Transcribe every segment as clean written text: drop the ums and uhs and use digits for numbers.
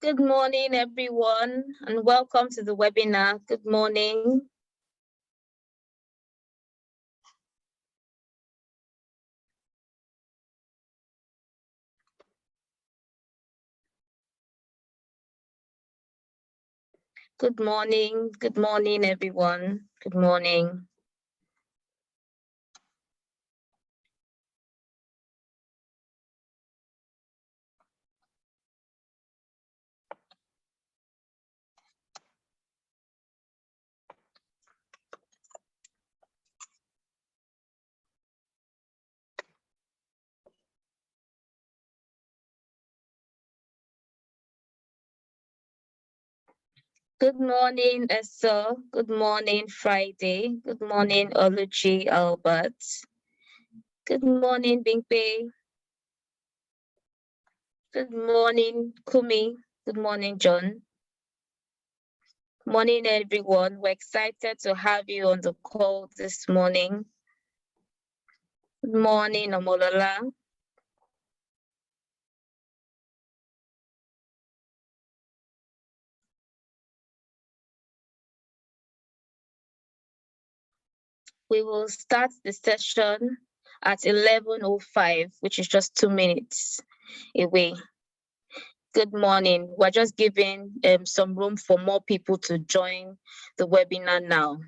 Good morning, everyone, and welcome to the webinar. Good morning. Good morning, everyone. Good morning. Good morning, Esther. Good morning, Friday. Good morning, Oluchi Albert. Good morning, Bingpei. Good morning, Kumi. Good morning, John. Morning, everyone. We're excited to have you on the call this morning. Good morning, Omolola. We will start the session at 11:05, which is just 2 minutes away. Good morning. We're just giving some room for more people to join the webinar now.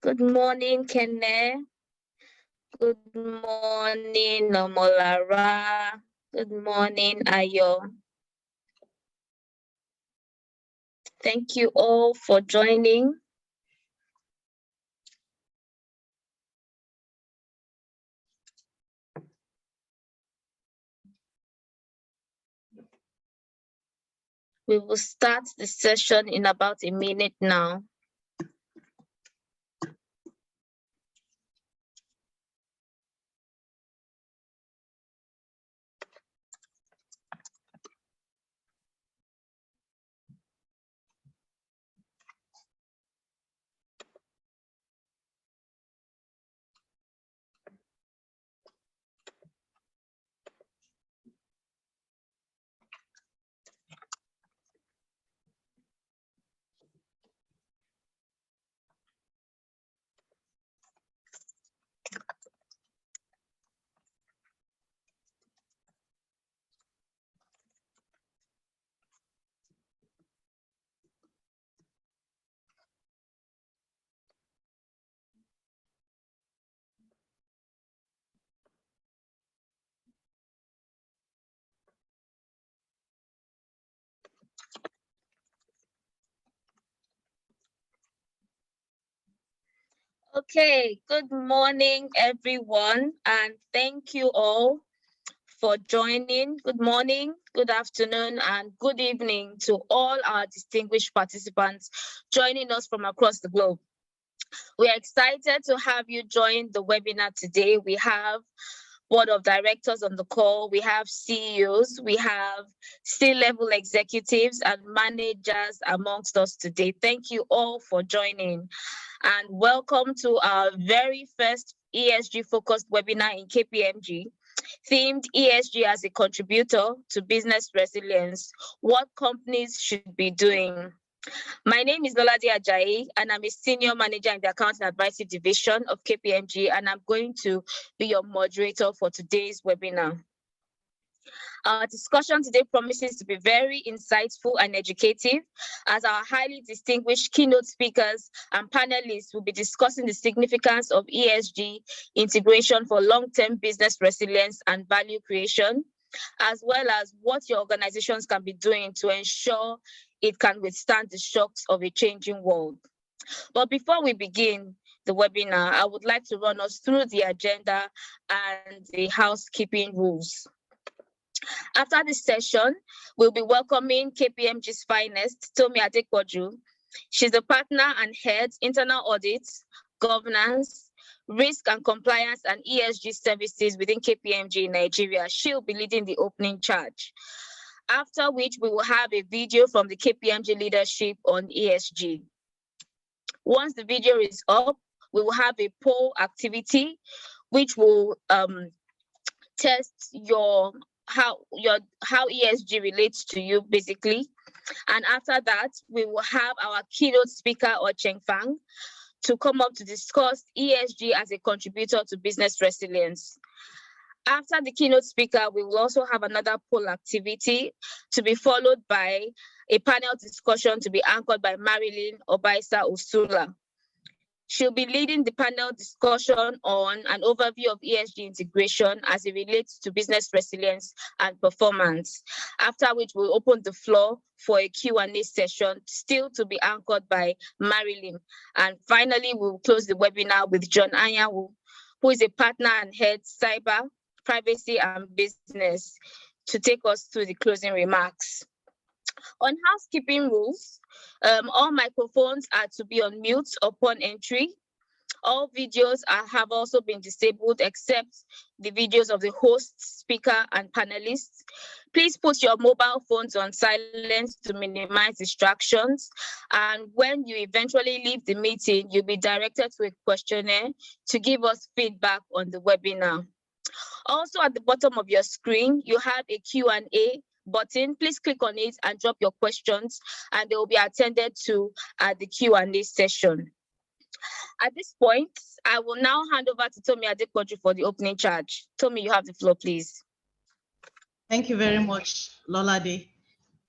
Good morning, Kene. Good morning, Nomolara. Good morning, Ayo. Thank you all for joining. We will start the session in about a minute now. Okay, good morning, everyone, and thank you all for joining. Good morning, good afternoon, and good evening to all our distinguished participants joining us from across the globe. We are excited to have you join the webinar today. We have board of directors on the call, we have CEOs, we have C-level executives and managers amongst us today. Thank you all for joining, and welcome to our very first ESG focused webinar in KPMG, themed ESG as a contributor to business resilience, what companies should be doing. My name is Lolade Ajayi, and I'm a senior manager in the Accounting Advisory Division of KPMG, and I'm going to be your moderator for today's webinar. Our discussion today promises to be very insightful and educative, as our highly distinguished keynote speakers and panelists will be discussing the significance of ESG integration for long-term business resilience and value creation, as well as what your organizations can be doing to ensure it can withstand the shocks of a changing world. But before we begin the webinar, I would like to run us through the agenda and the housekeeping rules. After this session, we'll be welcoming KPMG's finest, Tomi Adepoju. She's a partner and head internal audits, governance, risk and compliance, and ESG services within KPMG in Nigeria. She'll be leading the opening charge. After which, we will have a video from the KPMG leadership on ESG. Once the video is up, we will have a poll activity, which will test how ESG relates to you, basically. And after that, we will have our keynote speaker, or Cheng Fang, to come up to discuss ESG as a contributor to business resilience. After the keynote speaker, we will also have another poll activity to be followed by a panel discussion to be anchored by Marilyn Obaisa Osula. She'll be leading the panel discussion on an overview of ESG integration as it relates to business resilience and performance, after which we'll open the floor for a Q&A session, still to be anchored by Marilyn. And finally, we'll close the webinar with John Anyanwu, who is a partner and head cyber, privacy and business, to take us through the closing remarks. On housekeeping rules, all microphones are to be on mute upon entry. All videos have also been disabled except the videos of the host, speaker, and panelists. Please put your mobile phones on silent to minimize distractions. And when you eventually leave the meeting, you'll be directed to a questionnaire to give us feedback on the webinar. Also, at the bottom of your screen, you have a Q&A button. Please click on it and drop your questions, and they will be attended to at the Q&A session. At this point, I will now hand over to Tomi Adepoju for the opening charge. Tomi, you have the floor, please. Thank you very much, Lolade.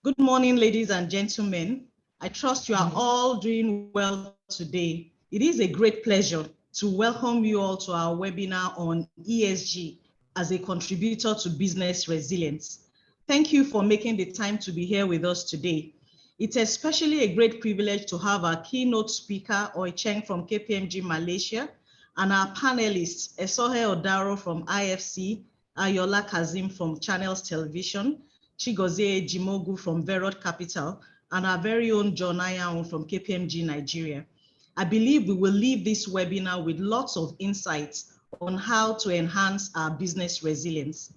Good morning, ladies and gentlemen. I trust you are all doing well today. It is a great pleasure to welcome you all to our webinar on ESG as a contributor to business resilience. Thank you for making the time to be here with us today. It's especially a great privilege to have our keynote speaker, Oi Cheng from KPMG Malaysia, and our panelists, Esohe Odaro from IFC, Ayola Kazim from Channels Television, Chigozie Jimogu from Verot Capital, and our very own John Anyanwu from KPMG Nigeria. I believe we will leave this webinar with lots of insights on how to enhance our business resilience.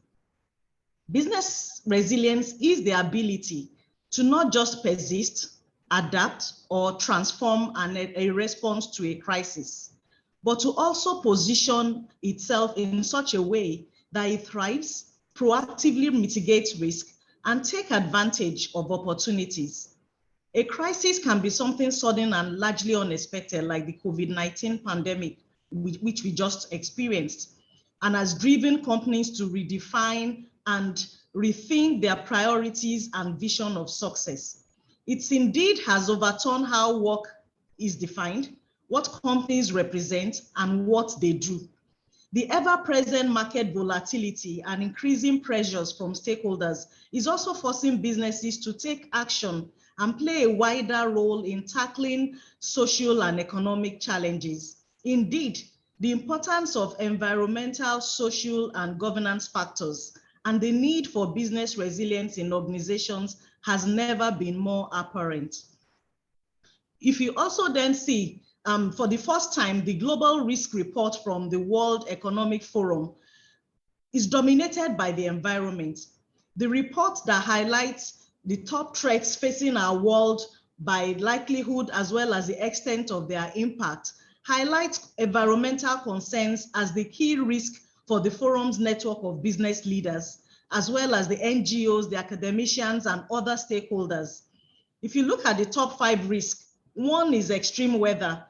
Business resilience is the ability to not just persist, adapt, or transform a response to a crisis, but to also position itself in such a way that it thrives, proactively mitigates risk, and take advantage of opportunities. A crisis can be something sudden and largely unexpected, like the COVID-19 pandemic, which we just experienced, and has driven companies to redefine and rethink their priorities and vision of success. It indeed has overturned how work is defined, what companies represent, and what they do. The ever-present market volatility and increasing pressures from stakeholders is also forcing businesses to take action and play a wider role in tackling social and economic challenges. Indeed, the importance of environmental, social, and governance factors and the need for business resilience in organizations has never been more apparent. If you also then see, for the first time, the global risk report from the World Economic Forum is dominated by the environment. The report that highlights the top threats facing our world by likelihood as well as the extent of their impact highlights environmental concerns as the key risk for the forum's network of business leaders, as well as the NGOs, the academicians, and other stakeholders. If you look at the top 5 risks, one is extreme weather,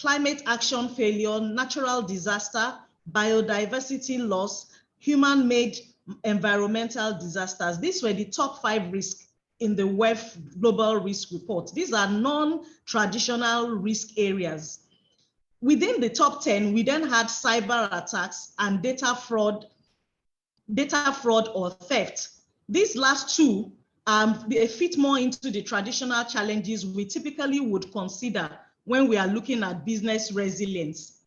climate action failure, natural disaster, biodiversity loss, human-made environmental disasters. These were the top 5 risks in the WEF Global Risk Report. These are non-traditional risk areas. Within the top 10, we then had cyber attacks and data fraud or theft. These last two they fit more into the traditional challenges we typically would consider when we are looking at business resilience.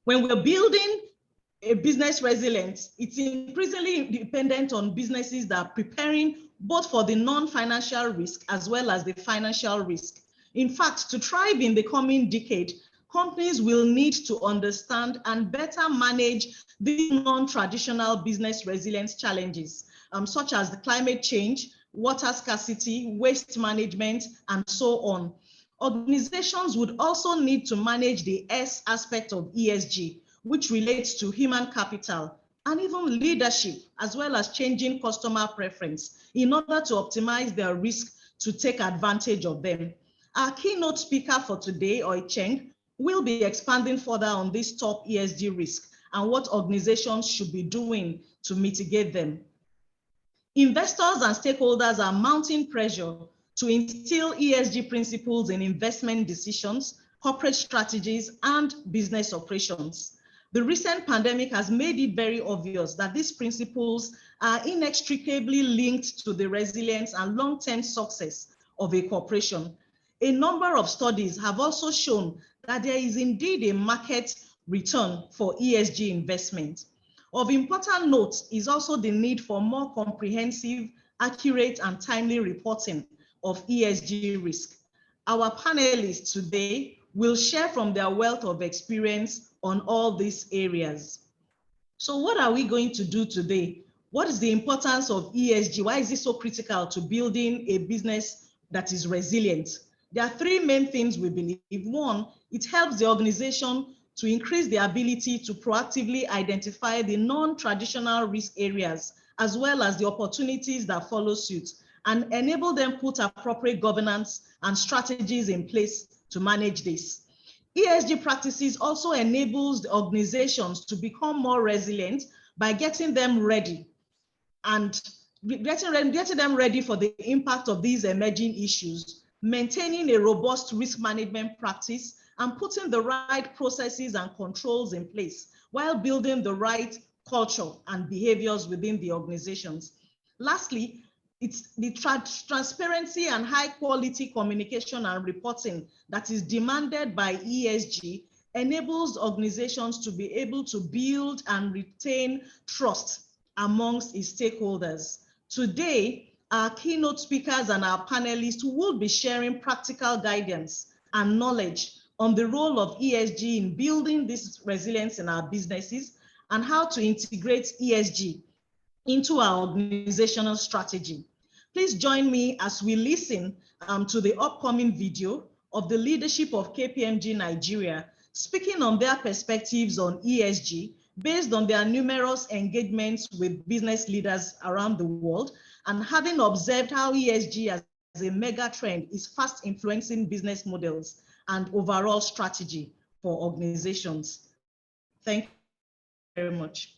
When we're building a business resilience, it's increasingly dependent on businesses that are preparing both for the non-financial risk as well as the financial risk. In fact, to thrive in the coming decade, companies will need to understand and better manage these non-traditional business resilience challenges, such as the climate change, water scarcity, waste management, and so on. Organizations would also need to manage the S aspect of ESG, which relates to human capital and even leadership, as well as changing customer preference in order to optimize their risk to take advantage of them. Our keynote speaker for today, Oi Cheng, will be expanding further on this top ESG risk and what organizations should be doing to mitigate them. Investors and stakeholders are mounting pressure to instill ESG principles in investment decisions, corporate strategies, and business operations. The recent pandemic has made it very obvious that these principles are inextricably linked to the resilience and long-term success of a corporation. A number of studies have also shown that there is indeed a market return for ESG investment. Of important note is also the need for more comprehensive, accurate, and timely reporting of ESG risk. Our panelists today will share from their wealth of experience on all these areas. So what are we going to do today? What is the importance of ESG? Why is it so critical to building a business that is resilient? There are three main things we believe. One, it helps the organization to increase the ability to proactively identify the non-traditional risk areas, as well as the opportunities that follow suit, and enable them put appropriate governance and strategies in place to manage this. ESG practices also enables the organizations to become more resilient by getting them ready and getting them ready for the impact of these emerging issues, maintaining a robust risk management practice, and putting the right processes and controls in place while building the right culture and behaviors within the organizations. Lastly, it's the transparency and high quality communication and reporting that is demanded by ESG enables organizations to be able to build and retain trust amongst its stakeholders. Today, our keynote speakers and our panelists will be sharing practical guidance and knowledge on the role of ESG in building this resilience in our businesses and how to integrate ESG into our organizational strategy. Please join me as we listen to the upcoming video of the leadership of KPMG Nigeria, speaking on their perspectives on ESG based on their numerous engagements with business leaders around the world, and having observed how ESG as a mega trend is fast influencing business models and overall strategy for organizations. Thank you very much.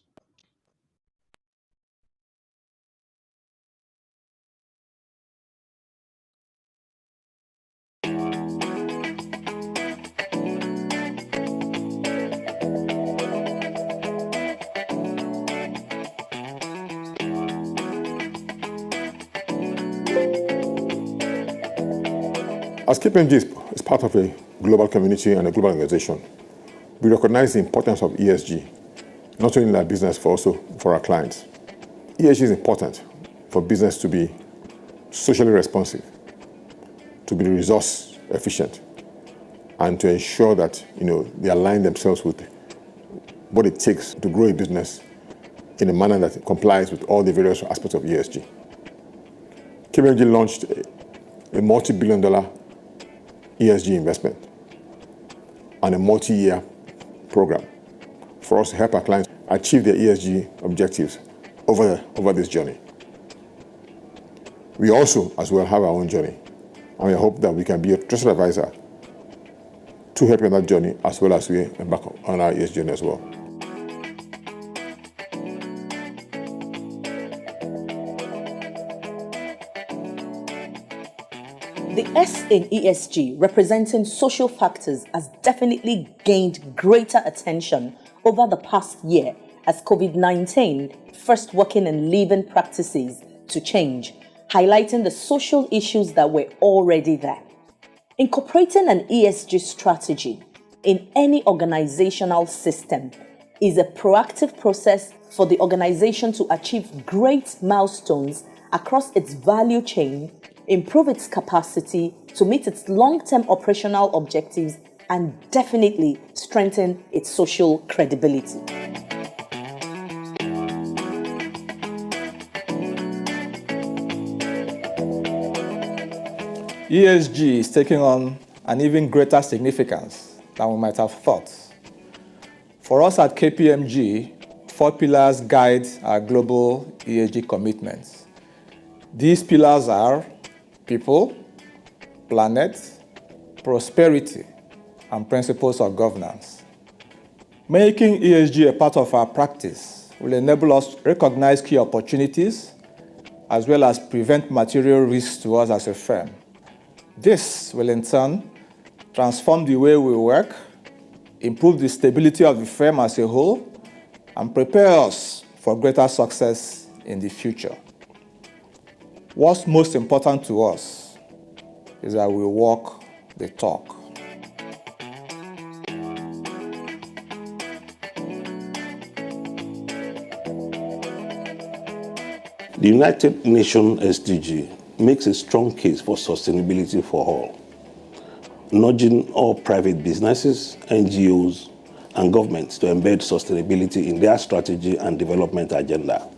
As KPMG is part of a global community and a global organization, we recognize the importance of ESG, not only in our business, but also for our clients. ESG is important for business to be socially responsive, to be resource efficient, and to ensure that they align themselves with what it takes to grow a business in a manner that complies with all the various aspects of ESG. KPMG launched a multi-billion-dollar ESG investment and a multi-year program for us to help our clients achieve their ESG objectives over this journey. We also, as well, have our own journey, and we hope that we can be a trusted advisor to help you on that journey, as well as we embark on our ESG journey as well. The S in ESG, representing social factors, has definitely gained greater attention over the past year as COVID-19 forced working and living practices to change, highlighting the social issues that were already there. Incorporating an ESG strategy in any organizational system is a proactive process for the organization to achieve great milestones across its value chain, improve its capacity to meet its long-term operational objectives, and definitely strengthen its social credibility. ESG is taking on and even greater significance than we might have thought. For us at KPMG, 4 pillars guide our global ESG commitments. These pillars are people, planet, prosperity, and principles of governance. Making ESG a part of our practice will enable us to recognize key opportunities as well as prevent material risks to us as a firm. This will in turn transform the way we work, improve the stability of the firm as a whole, and prepare us for greater success in the future. What's most important to us is that we walk the talk. The United Nations SDG makes a strong case for sustainability for all, nudging all private businesses, NGOs, and governments to embed sustainability in their strategy and development agenda.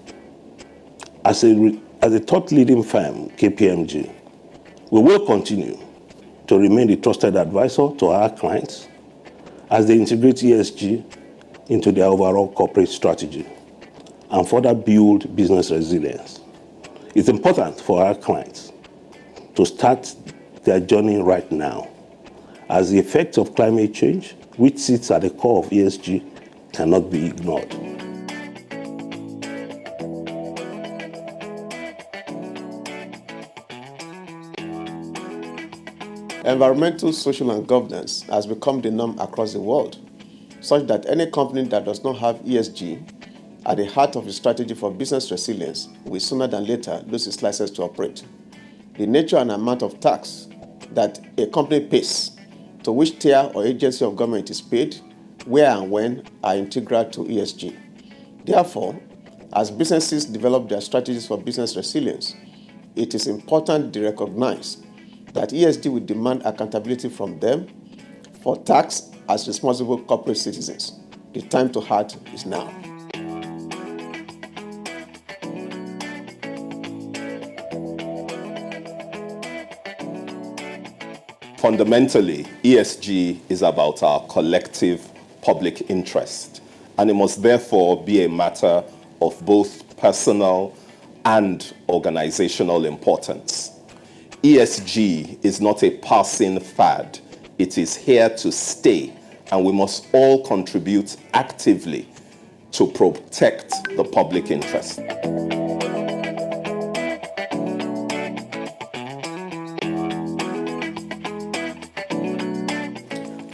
As a thought leading firm, KPMG, we will continue to remain the trusted advisor to our clients as they integrate ESG into their overall corporate strategy and further build business resilience. It's important for our clients to start their journey right now, as the effects of climate change, which sits at the core of ESG, cannot be ignored. Environmental, social, and governance has become the norm across the world, such that any company that does not have ESG at the heart of its strategy for business resilience will sooner than later lose its license to operate. The nature and amount of tax that a company pays, to which tier or agency of government is paid, where and when, are integral to ESG. Therefore, as businesses develop their strategies for business resilience, it is important they recognize that ESG will demand accountability from them for tax as responsible corporate citizens. The time to act is now. Fundamentally, ESG is about our collective public interest, and it must therefore be a matter of both personal and organizational importance. ESG is not a passing fad. It is here to stay, and we must all contribute actively to protect the public interest.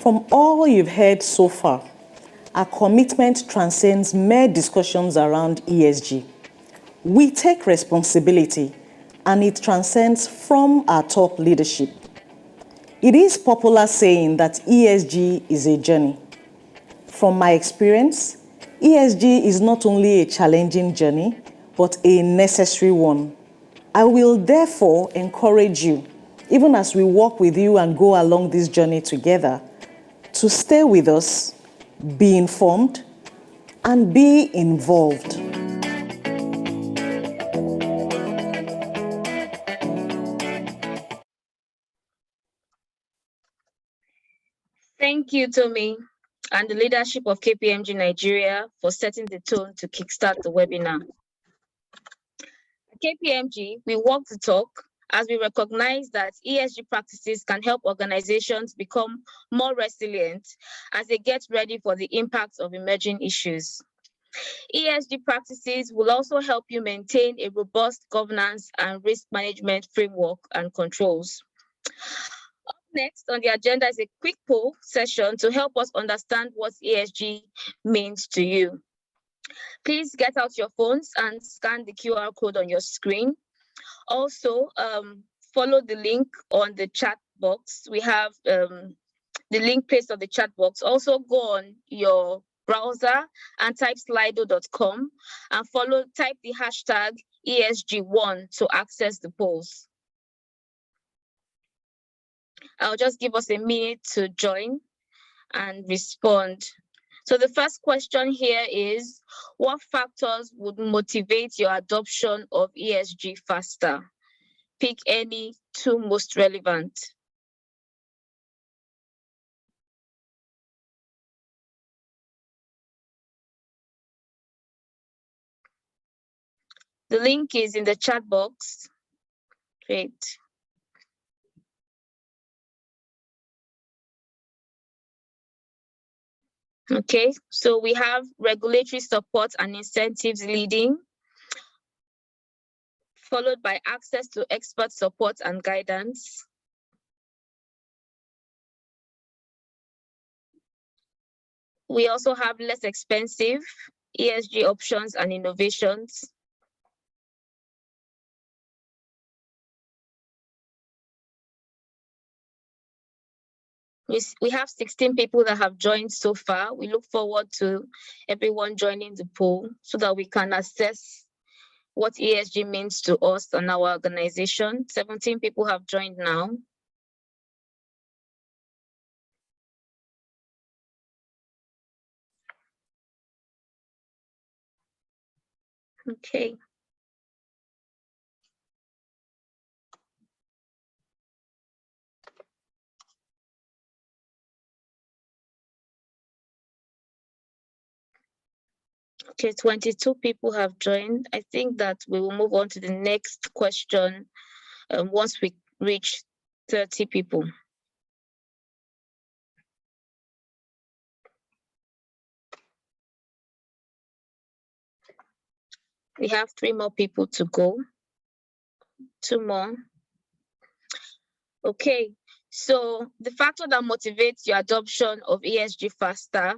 From all you've heard so far, our commitment transcends mere discussions around ESG. We take responsibility, and it transcends from our top leadership. It is popular saying that ESG is a journey. From my experience, ESG is not only a challenging journey, but a necessary one. I will therefore encourage you, even as we walk with you and go along this journey together, to stay with us, be informed, and be involved. Thank you, Tommy, and the leadership of KPMG Nigeria for setting the tone to kickstart the webinar. At KPMG, we walk the talk as we recognize that ESG practices can help organizations become more resilient as they get ready for the impacts of emerging issues. ESG practices will also help you maintain a robust governance and risk management framework and controls. Up next on the agenda is a quick poll session to help us understand what ESG means to you. Please get out your phones and scan the QR code on your screen. Also, follow the link on the chat box. We have the link placed on the chat box. Also, go on your browser and type slido.com and type the hashtag ESG1 to access the polls. I'll just give us a minute to join and respond. So the first question here is, what factors would motivate your adoption of ESG faster? Pick any two most relevant. The link is in the chat box. Great. Okay, so we have regulatory support and incentives leading, followed by access to expert support and guidance. We also have less expensive ESG options and innovations. We have 16 people that have joined so far. We look forward to everyone joining the poll so that we can assess what ESG means to us and our organization. 17 people have joined now. Okay. Okay, 22 people have joined. I think that we will move on to the next question once we reach 30 people. We have 3 more people to go. 2 more. Okay, so the factor that motivates your adoption of ESG faster,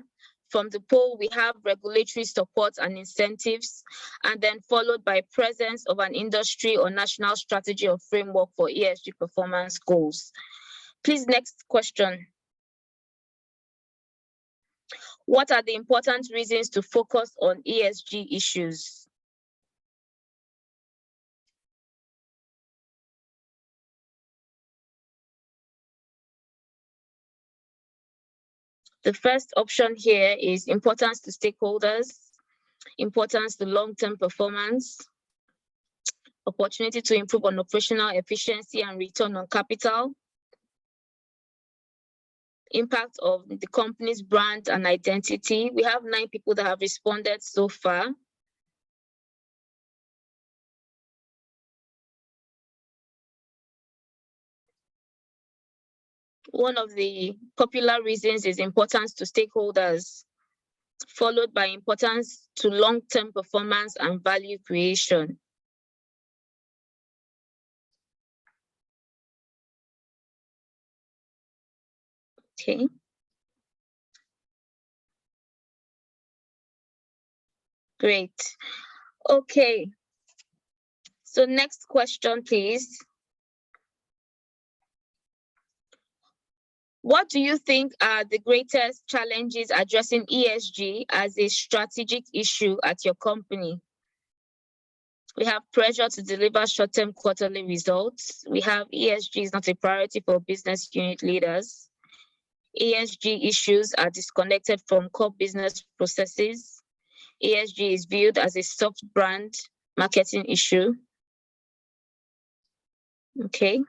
from the poll, we have regulatory support and incentives, and then followed by presence of an industry or national strategy or framework for ESG performance goals. Please, next question. What are the important reasons to focus on ESG issues? The first option here is importance to stakeholders, importance to long-term performance, opportunity to improve on operational efficiency and return on capital, impact of the company's brand and identity. We have 9 people that have responded so far. One of the popular reasons is importance to stakeholders, followed by importance to long-term performance and value creation. Okay. Great. Okay. So next question, please. What do you think are the greatest challenges addressing ESG as a strategic issue at your company? We have pressure to deliver short-term quarterly results. We have ESG is not a priority for business unit leaders. ESG issues are disconnected from core business processes. ESG is viewed as a soft brand marketing issue. Okay.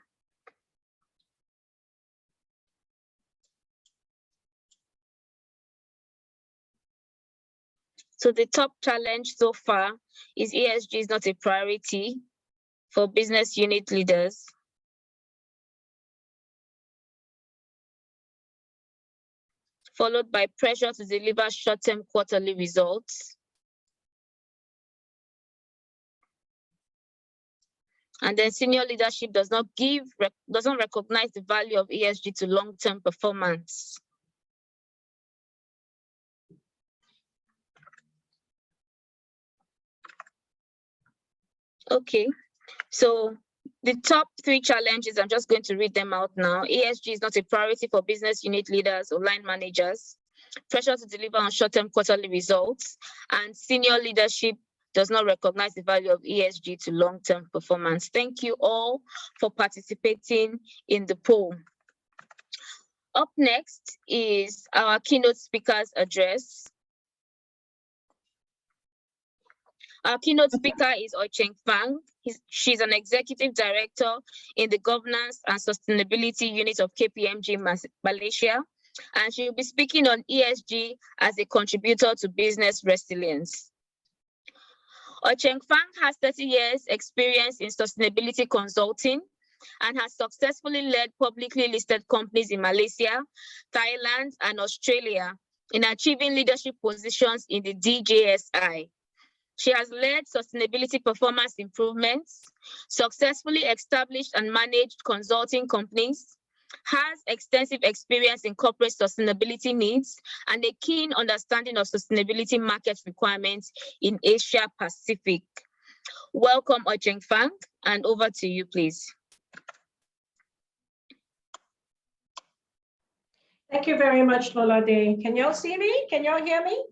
So the top challenge so far is ESG is not a priority for business unit leaders. Followed by pressure to deliver short-term quarterly results. And then senior leadership doesn't recognize the value of ESG to long-term performance. Okay, so the top 3 challenges, I'm just going to read them out now. ESG is not a priority for business unit leaders or line managers. Pressure to deliver on short-term quarterly results, and senior leadership does not recognize the value of ESG to long-term performance. Thank you all for participating in the poll. Up next is our keynote speaker's address. Our keynote speaker is Oicheng Fang. She's an executive director in the governance and sustainability unit of KPMG Malaysia, and she'll be speaking on ESG as a contributor to business resilience. Ocheng Fang has 30 years experience in sustainability consulting and has successfully led publicly listed companies in Malaysia, Thailand, and Australia in achieving leadership positions in the DJSI. She has led sustainability performance improvements, successfully established and managed consulting companies, has extensive experience in corporate sustainability needs, and a keen understanding of sustainability market requirements in Asia Pacific. Welcome, Ocheng Fang, and over to you, please. Thank you very much, Lola Day. Can y'all see me? Can y'all hear me?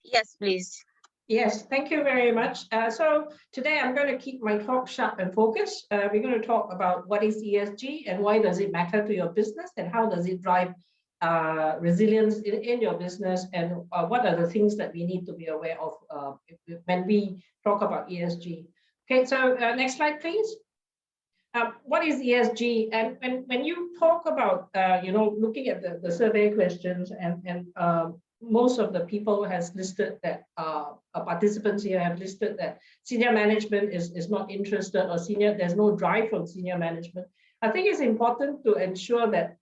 Yes, please. Yes, thank you very much. So today I'm going to keep my talk sharp and focused. We're going to talk about what is ESG and why does it matter to your business and how does it drive resilience in your business, and what are the things that we need to be aware of when we talk about ESG. Okay, so next slide, please. What is ESG? And when you talk about, looking at the survey questions, and most of the people has listed that, participants here have listed that senior management is not interested, or there's no drive from senior management. I think it's important to ensure that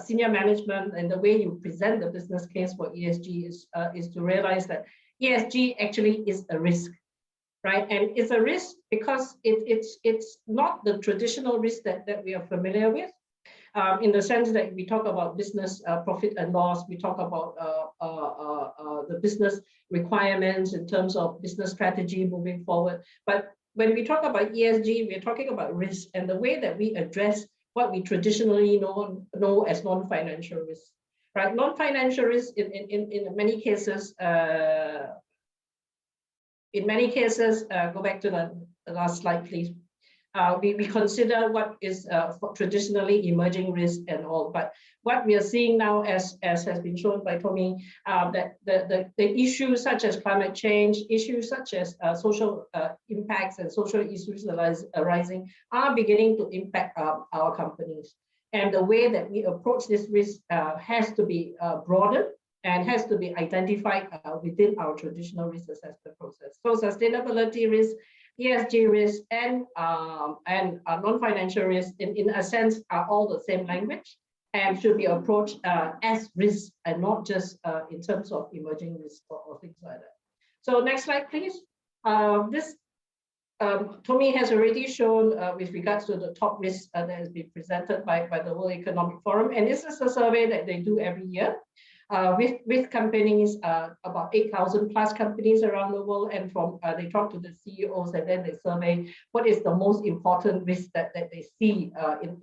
senior management and the way you present the business case for ESG is to realize that ESG actually is a risk. Right, and it's a risk because it's not the traditional risk that we are familiar with, in the sense that we talk about business profit and loss, we talk about the business requirements in terms of business strategy moving forward. But when we talk about ESG, we're talking about risk and the way that we address what we traditionally know as non-financial risk. Right, non-financial risk in many cases. In many cases, go back to the last slide, please. We consider what is traditionally emerging risk and all, but what we are seeing now, as has been shown by Tommy, that the issues such as climate change, issues such as social impacts and social issues arising are beginning to impact our companies. And the way that we approach this risk has to be broadened and has to be identified within our traditional risk assessment process. So sustainability risk, ESG risk, and non-financial risk, in a sense, are all the same language and should be approached as risk and not just in terms of emerging risk or things like that. So next slide, please. Tommy has already shown with regards to the top risks that has been presented by the World Economic Forum, and this is a survey that they do every year. With companies, about 8,000 plus companies around the world, and they talk to the CEOs and then they survey what is the most important risk that they see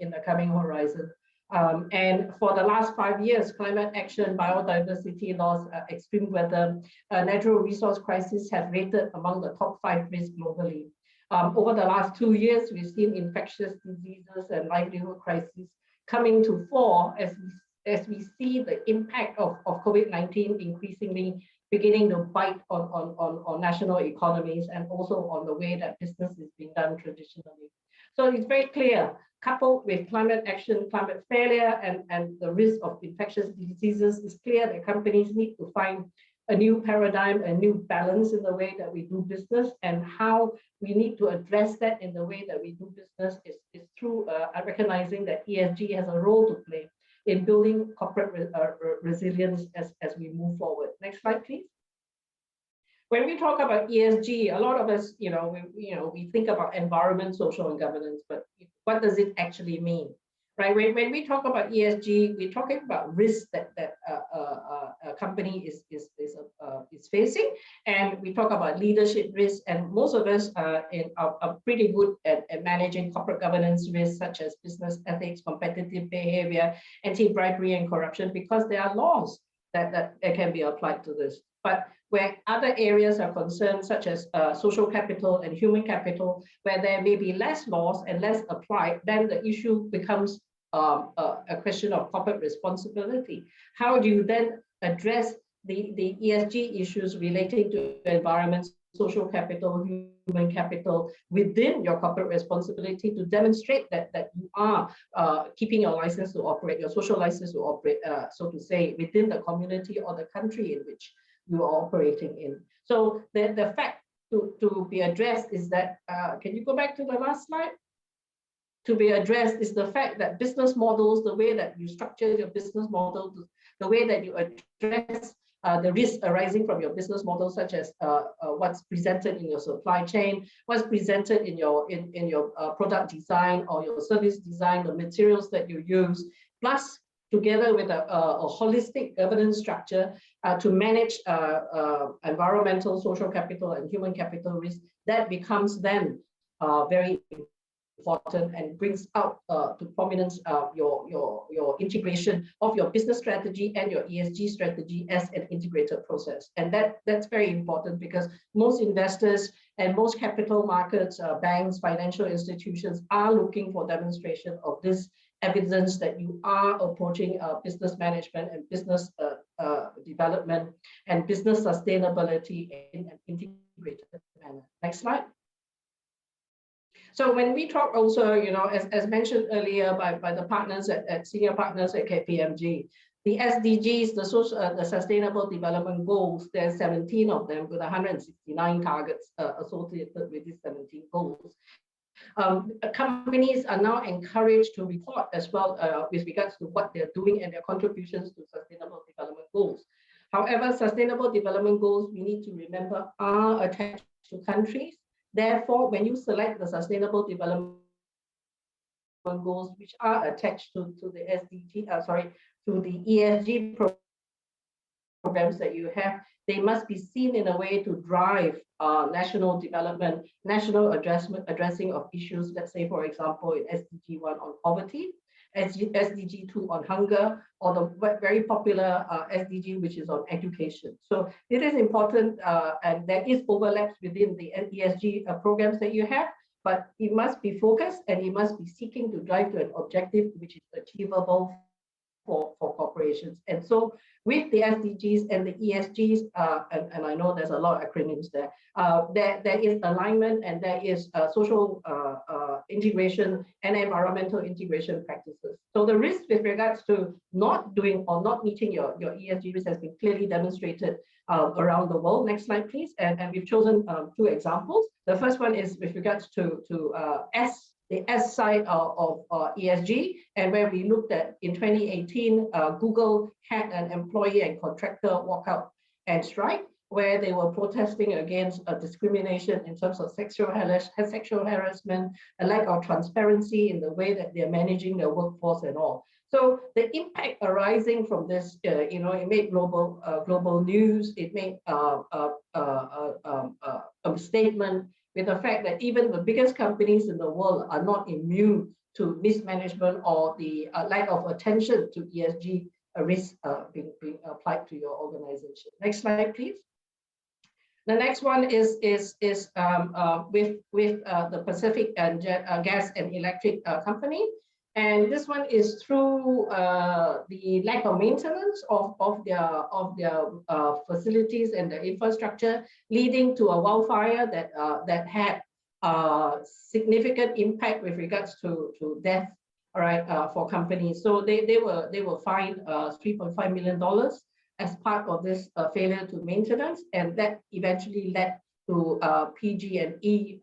in the coming horizon. And for the last 5 years, climate action, biodiversity loss, extreme weather, natural resource crisis have rated among the top 5 risks globally. Over the last 2 years, we've seen infectious diseases and livelihood crises coming to fore as we see the impact of COVID-19 increasingly beginning to bite on national economies and also on the way that business is being done traditionally. So it's very clear, coupled with climate action, climate failure, and the risk of infectious diseases, it's clear that companies need to find a new paradigm, a new balance in the way that we do business, and how we need to address that in the way that we do business is through recognizing that ESG has a role to play in building corporate resilience as we move forward. Next slide, please. When we talk about ESG, a lot of us, we think about environment, social, and governance, but what does it actually mean? Right? When we talk about ESG, we're talking about risks that a company is facing, and we talk about leadership risks. And most of us are pretty good at managing corporate governance risks, such as business ethics, competitive behavior, anti-bribery, and corruption, because there are laws that can be applied to this. But where other areas are concerned, such as social capital and human capital, where there may be less laws and less applied, then the issue becomes a question of corporate responsibility. How do you then address the ESG issues relating to environment, social capital, human capital within your corporate responsibility to demonstrate that you are keeping your license to operate, your social license to operate, so to say, within the community or the country in which you are operating in. So the fact to be addressed is that, can you go back to the last slide? To be addressed is the fact that business models, the way that you structure your business model, the way that you address the risks arising from your business model, such as what's presented in your supply chain, what's presented in your product design or your service design, the materials that you use, plus together with a holistic governance structure to manage environmental, social capital, and human capital risk, that becomes then very important and brings out to prominence your integration of your business strategy and your ESG strategy as an integrated process. And that's very important because most investors and most capital markets, banks, financial institutions are looking for demonstration of this evidence that you are approaching business management and business development and business sustainability in an integrated manner. Next slide. So when we talk also, as mentioned earlier by the partners at senior partners at KPMG, the SDGs, the Sustainable Development Goals, there's 17 of them with 169 targets associated with these 17 goals. Companies are now encouraged to report as well with regards to what they're doing and their contributions to Sustainable Development Goals. However, Sustainable Development Goals, we need to remember, are attached to countries. Therefore, when you select the Sustainable Development Goals, which are attached to the to the ESG programs that you have, they must be seen in a way to drive national development, national addressing of issues. Let's say, for example, in SDG 1 on poverty, SDG 2 on hunger, or the very popular SDG, which is on education. So it is important, and there is overlaps within the ESG programs that you have, but it must be focused and it must be seeking to drive to an objective which is achievable for corporations. And so with the SDGs and the ESGs, and I know there's a lot of acronyms there, there is alignment and there is social integration and environmental integration practices. So the risk with regards to not doing or not meeting your ESG risk has been clearly demonstrated around the world. Next slide, please. And we've chosen two examples. The first one is with regards to the S side of ESG, and where we looked at in 2018, Google had an employee and contractor walkout and strike, where they were protesting against discrimination in terms of sexual harassment, a lack of transparency in the way that they're managing their workforce and all. So the impact arising from this, it made global news. It made a statement with the fact that even the biggest companies in the world are not immune to mismanagement or the lack of attention to ESG risk being applied to your organization. Next slide, please. The next one is with the Pacific and Gas and Electric Company. And this one is through the lack of maintenance of their facilities and the infrastructure, leading to a wildfire that had significant impact with regards to death, all right, for companies. So they were fined $3.5 million as part of this failure to maintenance, and that eventually led to PG&E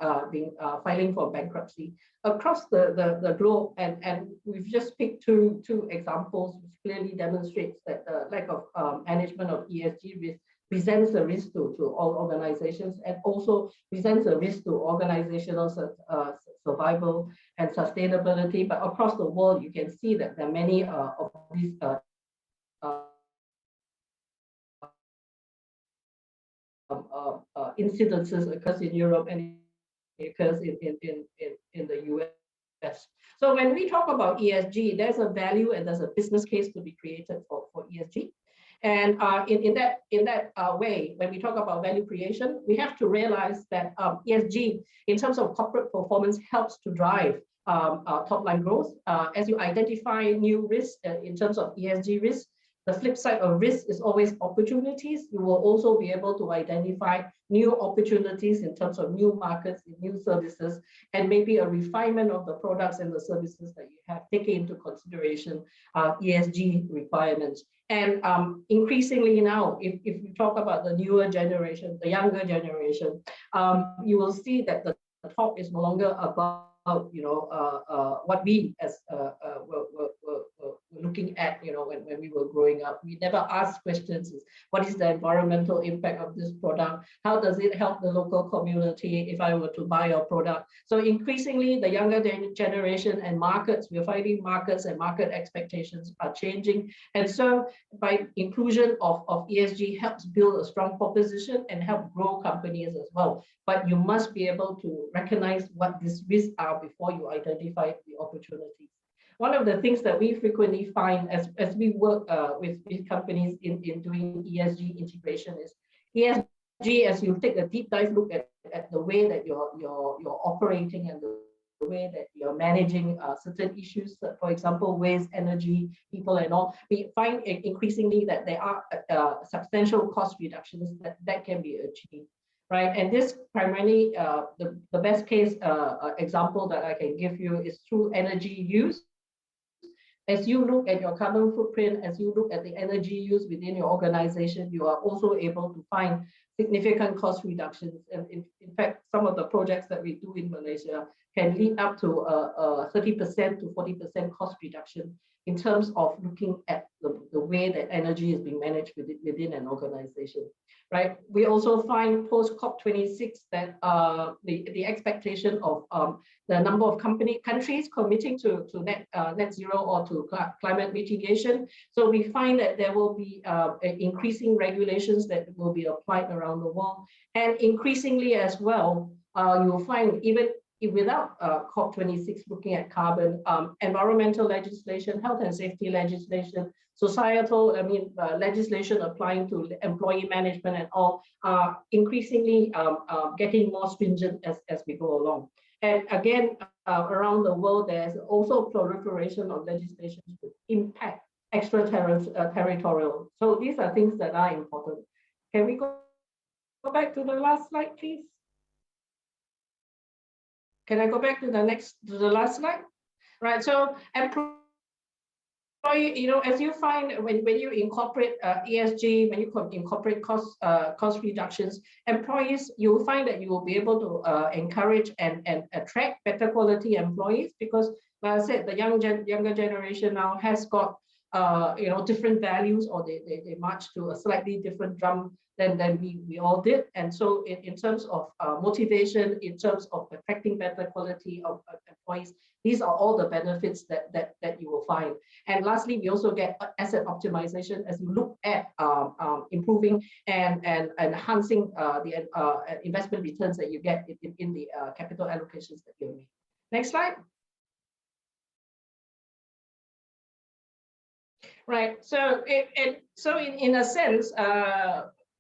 filing for bankruptcy across the globe. And we've just picked two examples which clearly demonstrates that the lack of management of ESG risk presents a risk to all organizations, and also presents a risk to organizational survival and sustainability. But across the world, you can see that there are many of these incidences occurs in Europe and it occurs in the US. So when we talk about ESG, there's a value and there's a business case to be created for ESG. And in that way, when we talk about value creation, we have to realize that ESG, in terms of corporate performance, helps to drive top line growth. As you identify new risks in terms of ESG risks, the flip side of risk is always opportunities. You will also be able to identify new opportunities in terms of new markets, new services, and maybe a refinement of the products and the services that you have, taken into consideration ESG requirements. And increasingly now, if we talk about the newer generation, the younger generation, you will see that the talk is no longer about what we as were looking at, when we were growing up. We never asked questions: what is the environmental impact of this product? How does it help the local community if I were to buy your product? So increasingly, the younger generation and markets, we're finding markets and market expectations are changing. And so by inclusion of ESG helps build a strong proposition and help grow companies as well. But you must be able to recognize what these risks are before you identify the opportunities. One of the things that we frequently find as we work with companies in doing ESG integration is ESG, as you take a deep dive look at the way that you're operating and the way that you're managing certain issues, for example, waste, energy, people and all, we find increasingly that there are substantial cost reductions that can be achieved. Right, and this primarily, the best case example that I can give you is through energy use. As you look at your carbon footprint, as you look at the energy use within your organization, you are also able to find significant cost reductions. And in fact, some of the projects that we do in Malaysia can lead up to 30% to 40% cost reduction in terms of looking at the way that energy is being managed within an organization. Right. We also find post COP26 that the expectation of the number of countries committing to net zero or to climate mitigation. So we find that there will be increasing regulations that will be applied around the world, and increasingly as well, you will find even without COP26 looking at carbon, environmental legislation, health and safety legislation, societal, legislation applying to employee management and all are increasingly getting more stringent as we go along. And again, around the world, there's also proliferation of legislation to impact extraterritorial. So these are things that are important. Can we go back to the last slide, please? Can I go back to the last slide? Right, so as you find when you incorporate ESG, when you incorporate cost reductions, employees, you will find that you will be able to encourage and attract better quality employees, because, like I said, the younger generation now has got different values, or they march to a slightly different drum than we all did. And so in terms of motivation, in terms of attracting better quality of employees, these are all the benefits that you will find. And lastly, we also get asset optimization as you look at improving and enhancing the investment returns that you get in the capital allocations that you make. Next slide. Right, so in a sense,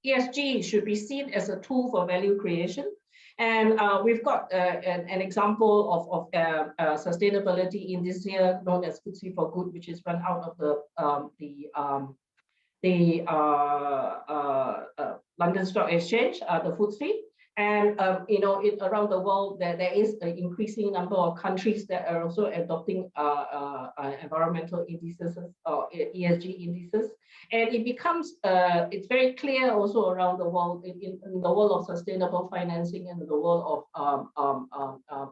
ESG should be seen as a tool for value creation. And we've got an example of sustainability in this year known as FTSE for Good, which is run out of the London Stock Exchange, the FTSE. And around the world, there is an increasing number of countries that are also adopting environmental indices or ESG indices, and it becomes it's very clear also around the world in the world of sustainable financing and the world of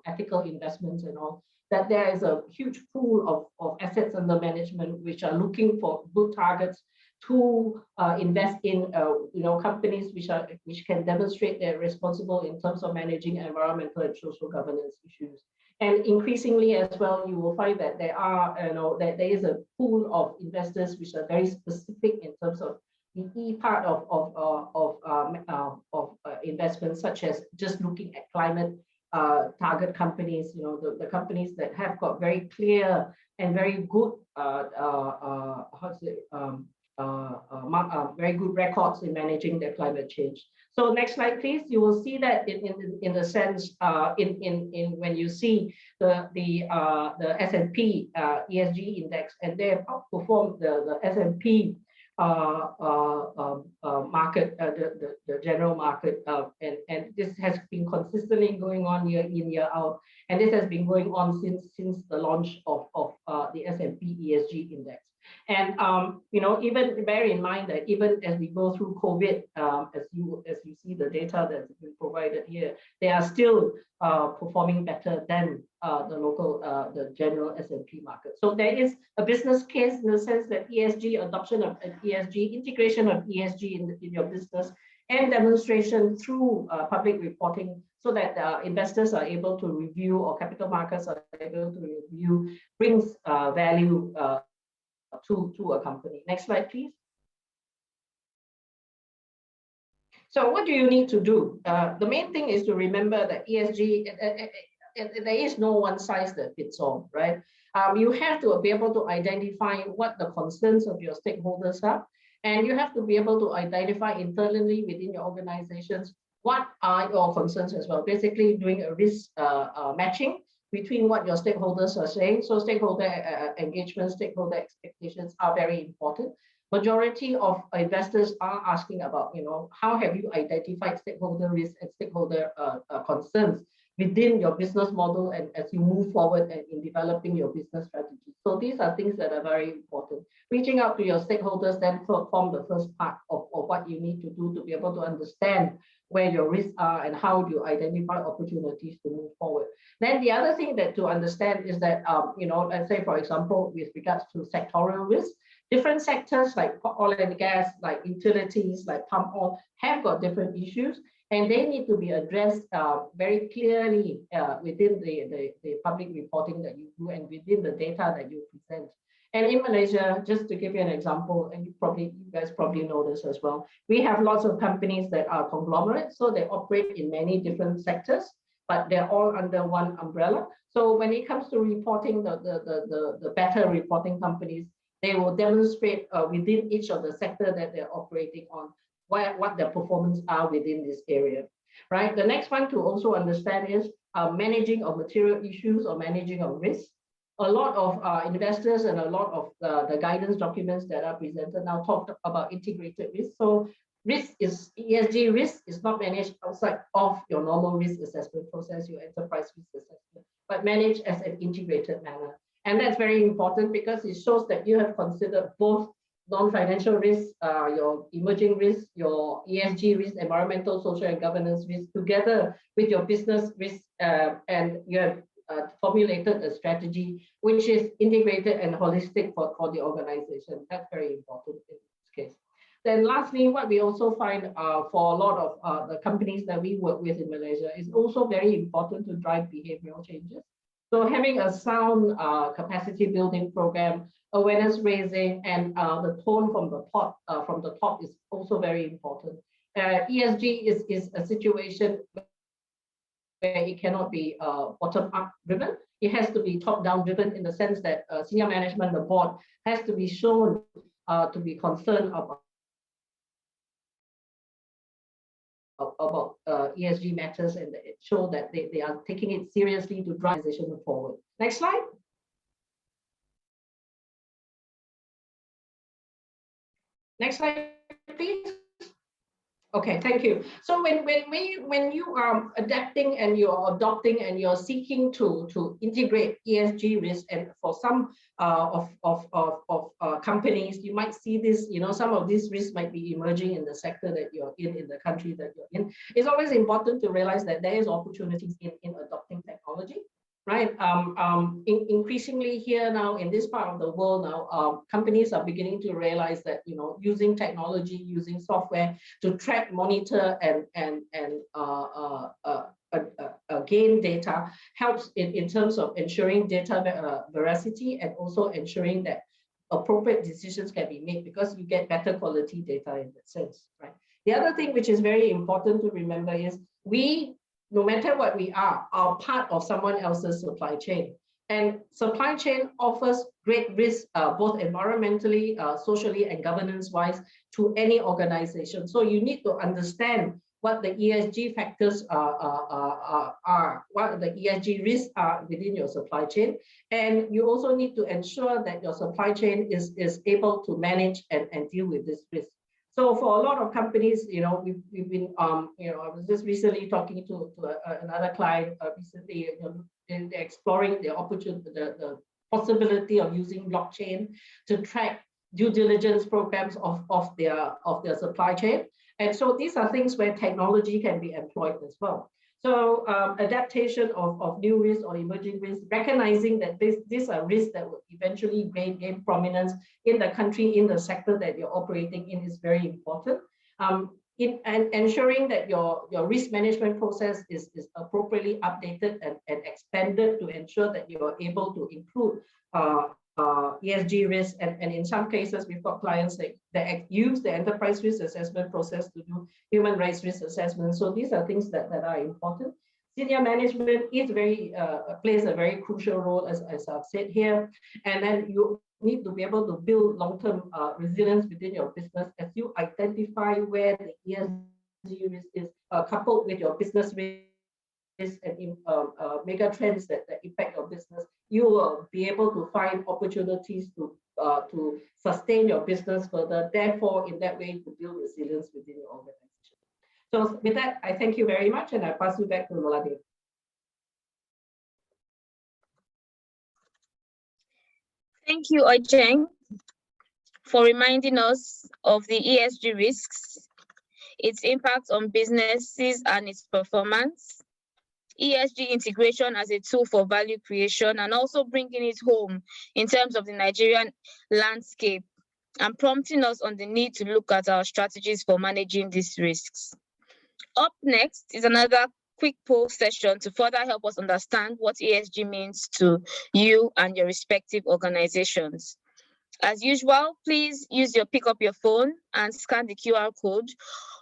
ethical investments and all, that there is a huge pool of assets under management which are looking for good targets to invest in companies which can demonstrate they're responsible in terms of managing environmental and social governance issues. And increasingly as well, you will find that there is a pool of investors which are very specific in terms of the E part of investments, such as just looking at climate target companies, the companies that have got very clear and very good very good records in managing their climate change. So next slide, please. You will see that in the sense in when you see the S&P ESG index, and they have outperformed the S&P market, the general market, and this has been consistently going on year in, year out, and this has been going on since the launch of the S&P ESG index. And even bear in mind that even as we go through COVID, as you see the data that's been provided here, they are still performing better than the general S&P market. So there is a business case in the sense that ESG, adoption of ESG, integration of ESG in your business, and demonstration through public reporting, so that investors are able to review, or capital markets are able to review, brings value to a company. Next slide, please. So what do you need to do? The main thing is to remember that ESG, there is no one size that fits all, right? You have to be able to identify what the concerns of your stakeholders are, and you have to be able to identify internally within your organizations what are your concerns as well. Basically doing a risk matching between what your stakeholders are saying. So stakeholder engagement, stakeholder expectations are very important. Majority of investors are asking about, how have you identified stakeholder risk and stakeholder concerns within your business model, and as you move forward and in developing your business strategy. So these are things that are very important. Reaching out to your stakeholders then form the first part of what you need to do to be able to understand where your risks are and how do you identify opportunities to move forward. Then the other thing that to understand is that, let's say, for example, with regards to sectoral risk, different sectors like oil and gas, like utilities, like palm oil, have got different issues, and they need to be addressed very clearly within the public reporting that you do and within the data that you present. And in Malaysia, just to give you an example, and you guys probably know this as well, we have lots of companies that are conglomerates, so they operate in many different sectors, but they're all under one umbrella. So when it comes to reporting, the better reporting companies, they will demonstrate within each of the sector that they're operating on what their performance are within this area, right? The next one to also understand is managing of material issues or managing of risk. A lot of investors and a lot of the guidance documents that are presented now talk about integrated risk. So ESG risk is not managed outside of your normal risk assessment process, your enterprise risk assessment, but managed as an integrated manner. And that's very important because it shows that you have considered both non-financial risks, your emerging risks, your ESG risk, environmental, social, and governance risk, together with your business risk, and you have formulated a strategy which is integrated and holistic for the organization. That's very important in this case. Then lastly, what we also find for a lot of the companies that we work with in Malaysia is also very important to drive behavioral changes. So having a sound capacity building program, awareness raising, and the tone from the top is also very important. ESG is a situation where it cannot be bottom-up driven. It has to be top-down driven in the sense that senior management, the board, has to be shown to be concerned about ESG matters, and it shows that they are taking it seriously to drive the organization forward. Next slide. Next slide, please. Okay, thank you. So when you are adapting and you're adopting and you're seeking to integrate ESG risk, and for some of companies, you might see this, some of these risks might be emerging in the sector that you're in the country that you're in. It's always important to realize that there is opportunities in adopting technology. Right. Increasingly here now in this part of the world now, companies are beginning to realize that using technology, using software to track, monitor, and gain data helps in terms of ensuring data veracity and also ensuring that appropriate decisions can be made because you get better quality data in that sense. Right. The other thing which is very important to remember is no matter what we are part of someone else's supply chain. And supply chain offers great risk, both environmentally, socially, and governance-wise to any organization. So you need to understand what the ESG factors are, what the ESG risks are within your supply chain. And you also need to ensure that your supply chain is able to manage and deal with this risk. So for a lot of companies, we've been, I was just recently talking to another client recently, they're exploring the opportunity, the possibility of using blockchain to track due diligence programs of their supply chain. And so these are things where technology can be employed as well. So adaptation of new risks or emerging risks, recognizing that these are risks that will eventually gain prominence in the country, in the sector that you're operating in, is very important. And ensuring that your risk management process is appropriately updated and expanded to ensure that you are able to include ESG risks, and in some cases, we've got clients that use the enterprise risk assessment process to do human rights risk assessment. So these are things that are important. Senior management is plays a very crucial role, as I've said here. And then you need to be able to build long-term resilience within your business as you identify where the ESG risk is coupled with your business risk and mega trends that impact your business. You will be able to find opportunities to sustain your business further. Therefore, in that way, to build resilience within your organization. So with that, I thank you very much, and I pass you back to Lolade. Thank you, Ojeng, for reminding us of the ESG risks, its impact on businesses and its performance, ESG integration as a tool for value creation, and also bringing it home in terms of the Nigerian landscape, and prompting us on the need to look at our strategies for managing these risks. Up next is another quick poll session to further help us understand what ESG means to you and your respective organizations. As usual, please pick up your phone and scan the QR code,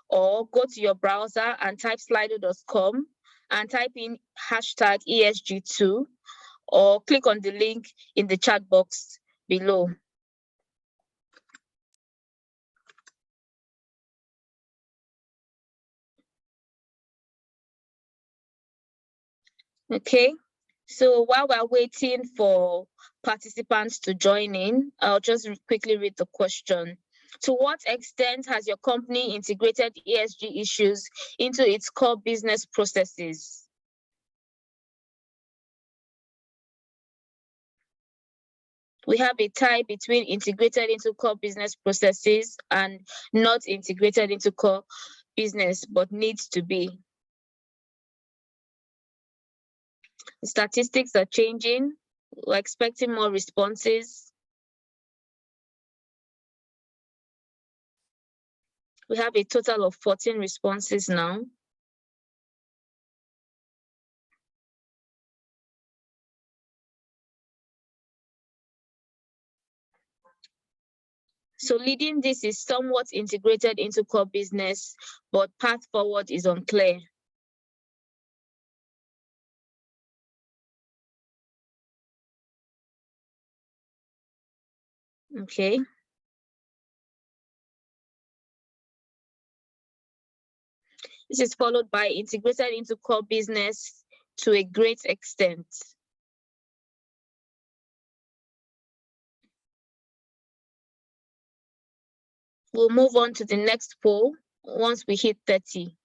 or go to your browser and type slido.com and type in hashtag ESG2, or click on the link in the chat box below. Okay, so while we're waiting for participants to join in, I'll just quickly read the question. To what extent has your company integrated ESG issues into its core business processes? We have a tie between integrated into core business processes and not integrated into core business, but needs to be. The statistics are changing. We're expecting more responses. We have a total of 14 responses now. So leading this is somewhat integrated into core business, but path forward is unclear. Okay. This is followed by integrated into core business to a great extent. We'll move on to the next poll once we hit 30.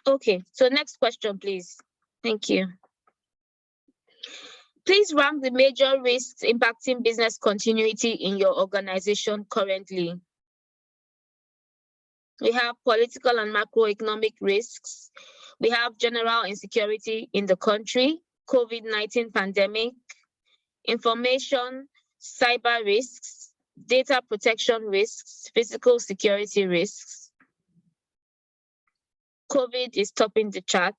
Okay, so next question, please. Thank you. Please rank the major risks impacting business continuity in your organization currently. We have political and macroeconomic risks. We have general insecurity in the country, COVID-19 pandemic, information, cyber risks, data protection risks, physical security risks. COVID is topping the chart,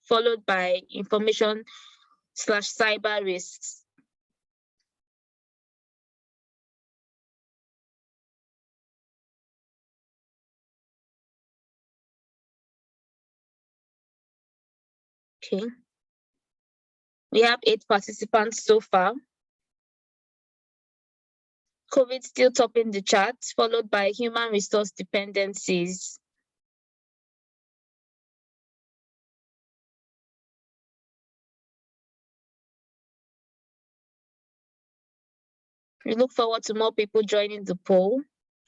followed by information/cyber risks. Okay. We have 8 participants so far. COVID still topping the charts, followed by human resource dependencies. We look forward to more people joining the poll.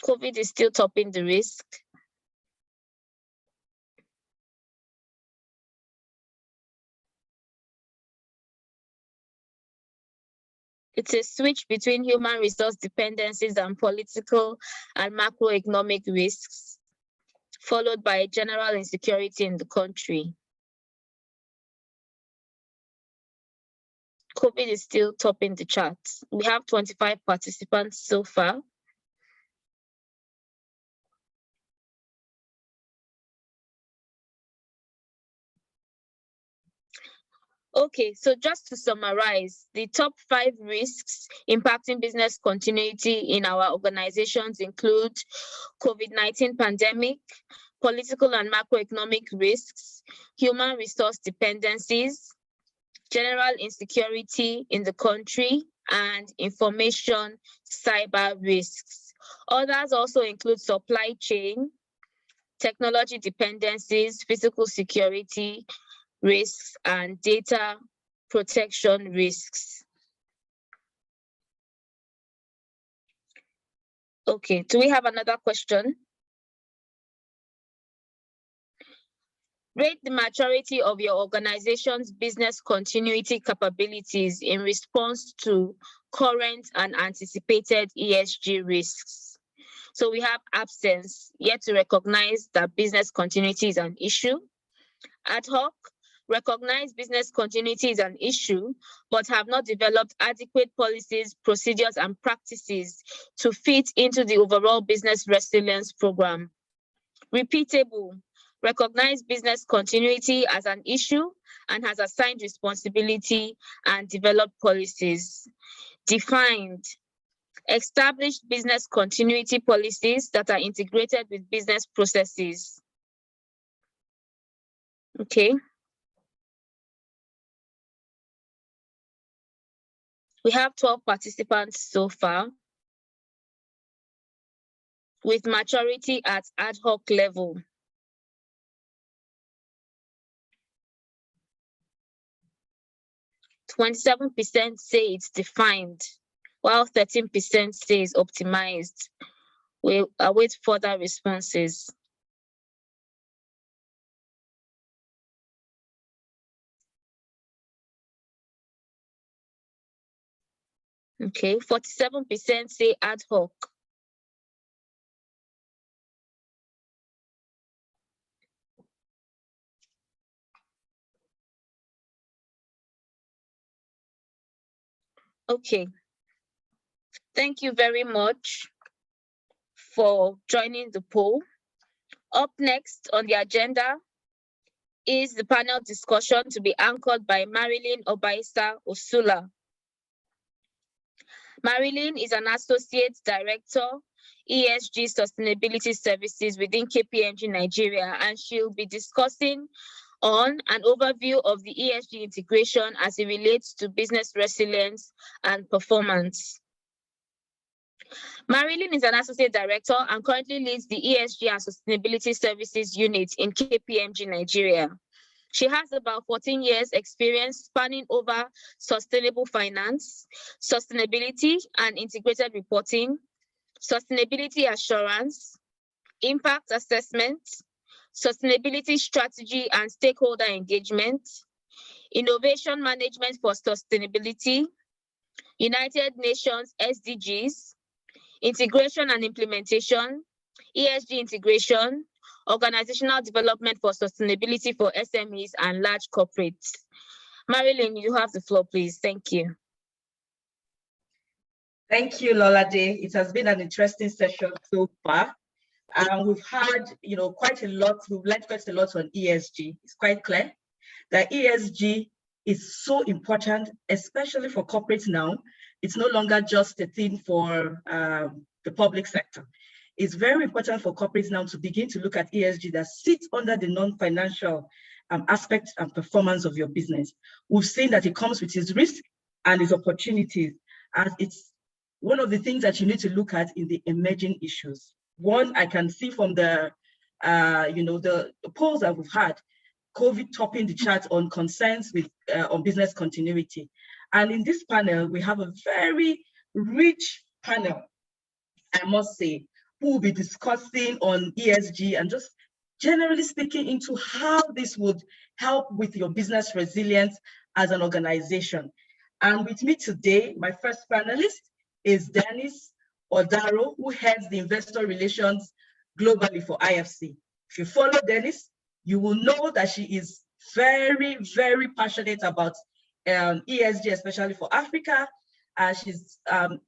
COVID is still topping the risk. It's a switch between human resource dependencies and political and macroeconomic risks, followed by general insecurity in the country. COVID is still topping the charts. We have 25 participants so far. Okay, so just to summarize, the top 5 risks impacting business continuity in our organizations include COVID-19 pandemic, political and macroeconomic risks, human resource dependencies, general insecurity in the country, and information cyber risks. Others also include supply chain, technology dependencies, physical security risks, and data protection risks. Okay, do we have another question? Rate the maturity of your organization's business continuity capabilities in response to current and anticipated ESG risks. So we have absence, yet to recognize that business continuity is an issue. Ad hoc, recognize business continuity is an issue, but have not developed adequate policies, procedures, and practices to fit into the overall business resilience program. Repeatable, recognize business continuity as an issue and has assigned responsibility and developed policies. Defined, established business continuity policies that are integrated with business processes. Okay. We have 12 participants so far, with maturity at ad hoc level. %, say it's defined, while 13% say it's optimized. We'll await further responses. Okay, 47% say ad hoc. Okay, thank you very much for joining the poll. Up next on the agenda is the panel discussion to be anchored by Marilyn Obaisa Osula. Marilyn is an Associate Director, ESG Sustainability Services within KPMG Nigeria, and she'll be discussing on an overview of the ESG integration as it relates to business resilience and performance. Marilyn is an Associate Director and currently leads the ESG and Sustainability Services Unit in KPMG Nigeria. She has about 14 years experience spanning over sustainable finance, sustainability and integrated reporting, sustainability assurance, impact assessment, sustainability strategy and stakeholder engagement, innovation management for sustainability, United Nations SDGs, integration and implementation, ESG integration, organizational development for sustainability for SMEs and large corporates. Marilyn, you have the floor, please. Thank you. Thank you, Lolade. It has been an interesting session so far. We've had, quite a lot. We've learned quite a lot on ESG. It's quite clear that ESG is so important, especially for corporates now. It's no longer just a thing for the public sector. It's very important for corporates now to begin to look at ESG that sits under the non-financial aspects and performance of your business. We've seen that it comes with its risk and its opportunities, as it's one of the things that you need to look at is the emerging issues. One, I can see from the polls that we've had, COVID topping the chart on concerns with on business continuity. And in this panel, we have a very rich panel, I must say, who will be discussing on ESG and just generally speaking into how this would help with your business resilience as an organization. And with me today, my first panelist is Dennis Odaro, who heads the investor relations globally for IFC. If you follow Dennis, you will know that she is very, very passionate about ESG, especially for Africa. She's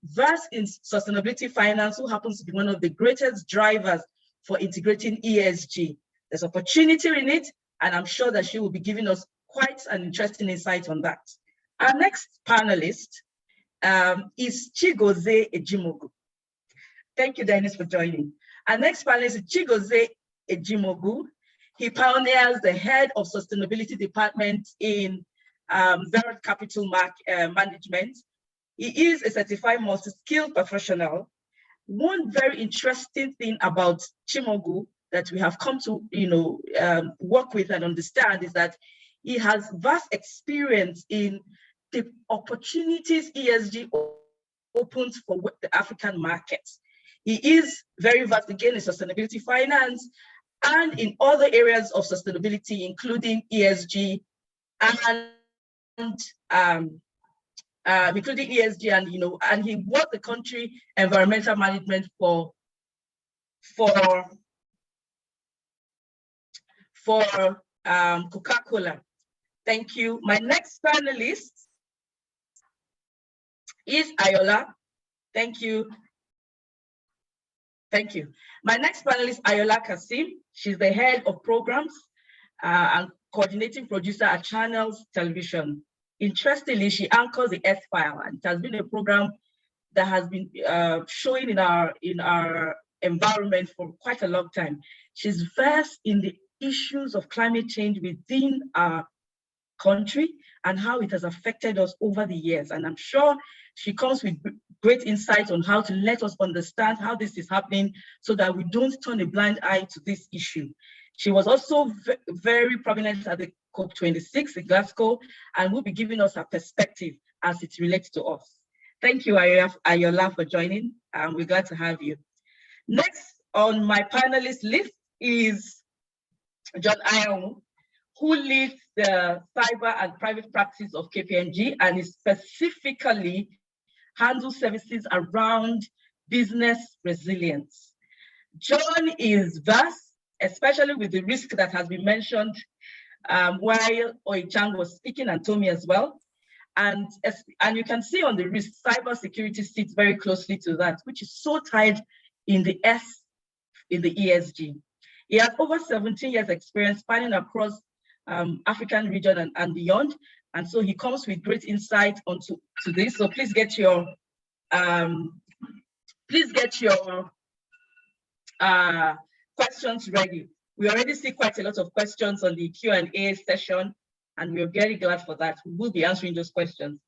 versed in sustainability finance, who happens to be one of the greatest drivers for integrating ESG. There's opportunity in it, and I'm sure that she will be giving us quite an interesting insight on that. Our next panelist is Chigozie Ejimogu. Thank you, Dennis, for joining. Our next panelist is Chigozie Ejimogu. He pioneers the head of sustainability department in Verot Capital Management. He is a certified multi-skilled professional. One very interesting thing about Chimogu that we have come to work with and understand is that he has vast experience in the opportunities ESG opens for the African markets. He is very vast again in sustainability finance and in other areas of sustainability, including ESG and including ESG, and he was the country environmental management for Coca-Cola. Thank you. My next panelist is Ayola. Thank you. Thank you. My next panelist, Ayola Kasim. She's the head of programs and coordinating producer at Channels Television. Interestingly, she anchors the S-File, and it has been a program that has been showing in our environment for quite a long time. She's versed in the issues of climate change within our country and how it has affected us over the years. And I'm sure she comes with great insight on how to let us understand how this is happening so that we don't turn a blind eye to this issue. She was also very prominent at the COP26 in Glasgow and will be giving us her perspective as it relates to us. Thank you, Ayola, for joining. We're glad to have you. Next on my panelist list is John Ayamu, who leads the cyber and private practice of KPMG and is specifically handles services around business resilience. John is vast, especially with the risk that has been mentioned while Oichang was speaking, and Tommy as well. And you can see on the risk, cybersecurity sits very closely to that, which is so tied in the S in the ESG. He has over 17 years experience spanning across African region and beyond. And so he comes with great insight onto this. So please get your questions ready. We already see quite a lot of questions on the Q&A session, and we're very glad for that. We will be answering those questions.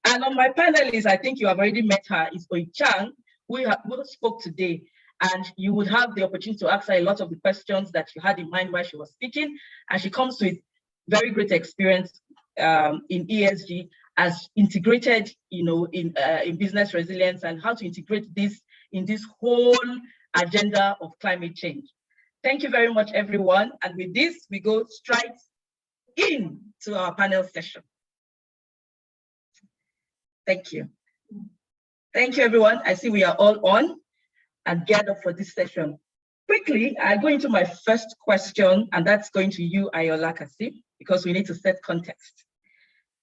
And on my panelist, I think you have already met her, is Oichang, who spoke today. And you would have the opportunity to ask her a lot of the questions that you had in mind while she was speaking. And she comes with very great experience in ESG as integrated, in business resilience and how to integrate this in this whole agenda of climate change. Thank you very much, everyone. And with this, we go straight into our panel session. Thank you. Thank you, everyone. I see we are all on and geared up for this session. Quickly, I go into my first question, and that's going to you, Ayola Kasim, because we need to set context.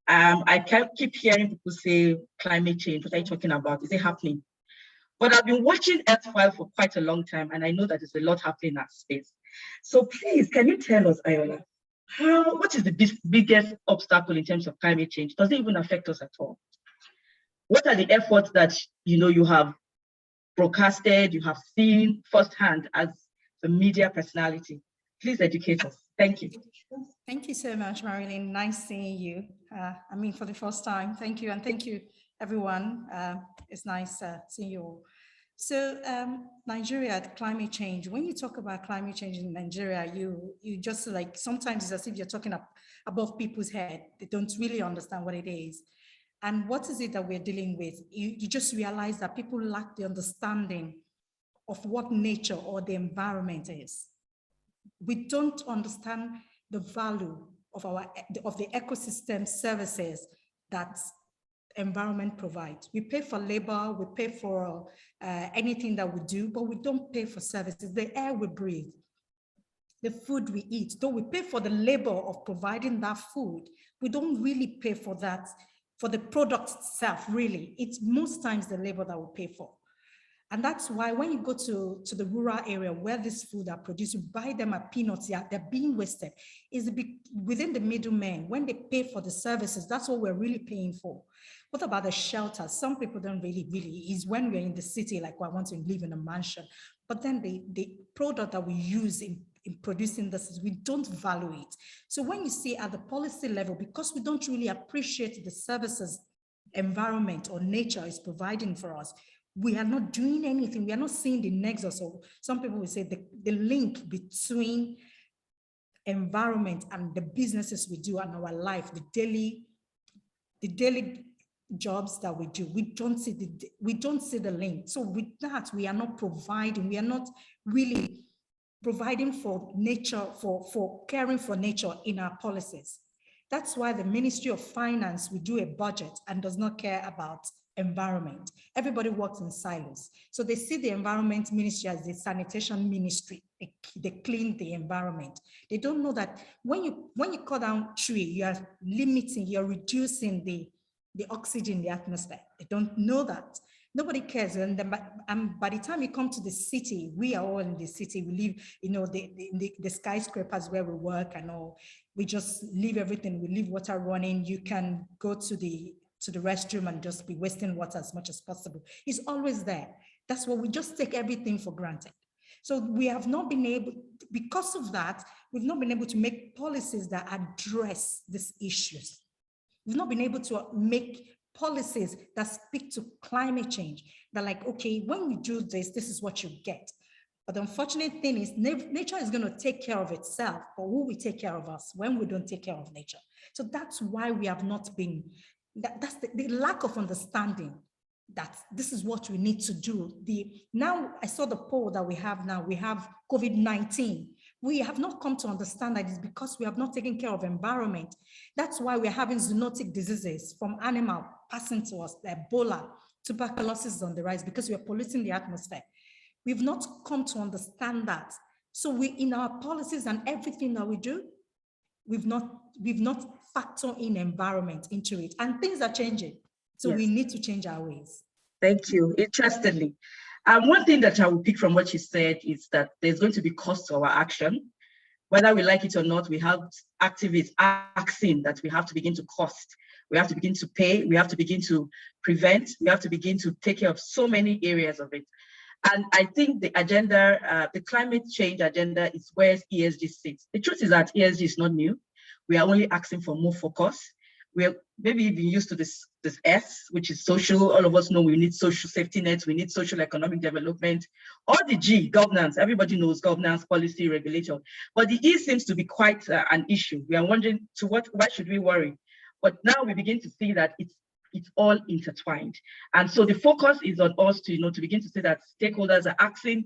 I can't keep hearing people say climate change. What are you talking about? Is it happening? But I've been watching S-File for quite a long time, and I know that there's a lot happening in that space. So please, can you tell us, Ayola, what is the biggest obstacle in terms of climate change? Does it even affect us at all? What are the efforts that you have broadcasted, you have seen firsthand as a media personality? Please educate us. Thank you. Thank you so much, Marilyn. Nice seeing you. For the first time. Thank you. And thank you everyone. It's nice seeing you all. So Nigeria, climate change, when you talk about climate change in Nigeria, you just like, sometimes it's as if you're talking above people's head. They don't really understand what it is. And what is it that we're dealing with? You just realize that people lack the understanding of what nature or the environment is. We don't understand the value of the ecosystem services that environment provides. We pay for labor, we pay for anything that we do, but we don't pay for services. The air we breathe, the food we eat, though we pay for the labor of providing that food, we don't really pay for that, for the product itself, really. It's most times the labor that we pay for. And that's why when you go to the rural area where this food are produced, you buy them at peanuts, they're being wasted. Is within the middlemen, when they pay for the services, that's what we're really paying for. What about the shelters? Some people don't really, is when we're in the city, like I want to live in a mansion, but then the product that we use in producing this, we don't value it. So when you see at the policy level, because we don't really appreciate the services environment or nature is providing for us, we are not doing anything. We are not seeing the nexus, or some people will say the link between environment and the businesses we do and our life, the daily jobs that we do. We don't see the link. So with that, we are not providing. We are not really providing for nature, for caring for nature in our policies. That's why the Ministry of Finance will do a budget and does not care about environment. Everybody works in silos. So they see the environment ministry as the sanitation ministry. They clean the environment. They don't know that when you cut down tree, you are limiting, you're reducing the oxygen in the atmosphere. They don't know that. Nobody cares. And by the time you come to the city, we are all in the city. We live, the skyscrapers where we work and all. We just leave everything. We leave water running. You can go to the restroom and just be wasting water as much as possible. It's always there. That's why we just take everything for granted. So we have not been able, because of that, we've not been able to make policies that address these issues. We've not been able to make policies that speak to climate change. They're like, okay, when we do this, this is what you get. But the unfortunate thing is nature is going to take care of itself, but who will take care of us when we don't take care of nature? So that's why we have not been, that's the lack of understanding that this is what we need to do. Now I saw the poll that we have now, we have COVID-19. We have not come to understand that it's because we have not taken care of environment. That's why we're having zoonotic diseases from animal passing to us, Ebola, tuberculosis is on the rise because we're polluting the atmosphere. We've not come to understand that. So in our policies and everything that we do, we've not factored in environment into it, and things are changing. So yes, we need to change our ways. Thank you. Interestingly, one thing that I will pick from what you said is that there's going to be cost to our action. Whether we like it or not, we have activists asking that we have to begin to cost. We have to begin to pay. We have to begin to prevent. We have to begin to take care of so many areas of it. And I think the agenda, the climate change agenda, is where ESG sits. The truth is that ESG is not new. We are only asking for more focus. We're maybe been used to this S, which is social. All of us know we need social safety nets, we need social economic development, or the G, governance. Everybody knows governance, policy, regulation. But the E seems to be quite an issue. We are wondering why should we worry? But now we begin to see that it's all intertwined. And so the focus is on us to begin to see that stakeholders are asking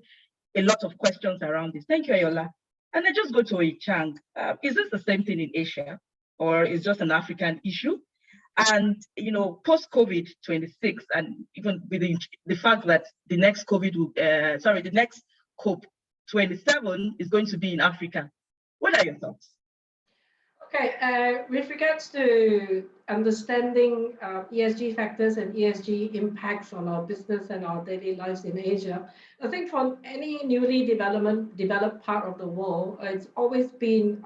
a lot of questions around this. Thank you, Ayola. And I just go to Chang. Is this the same thing in Asia, or is just an African issue? And post-COVID 26, and even with the fact that the next the next COP 27 is going to be in Africa. What are your thoughts? Okay, with regards to understanding ESG factors and ESG impacts on our business and our daily lives in Asia, I think for any newly developed part of the world, it's always been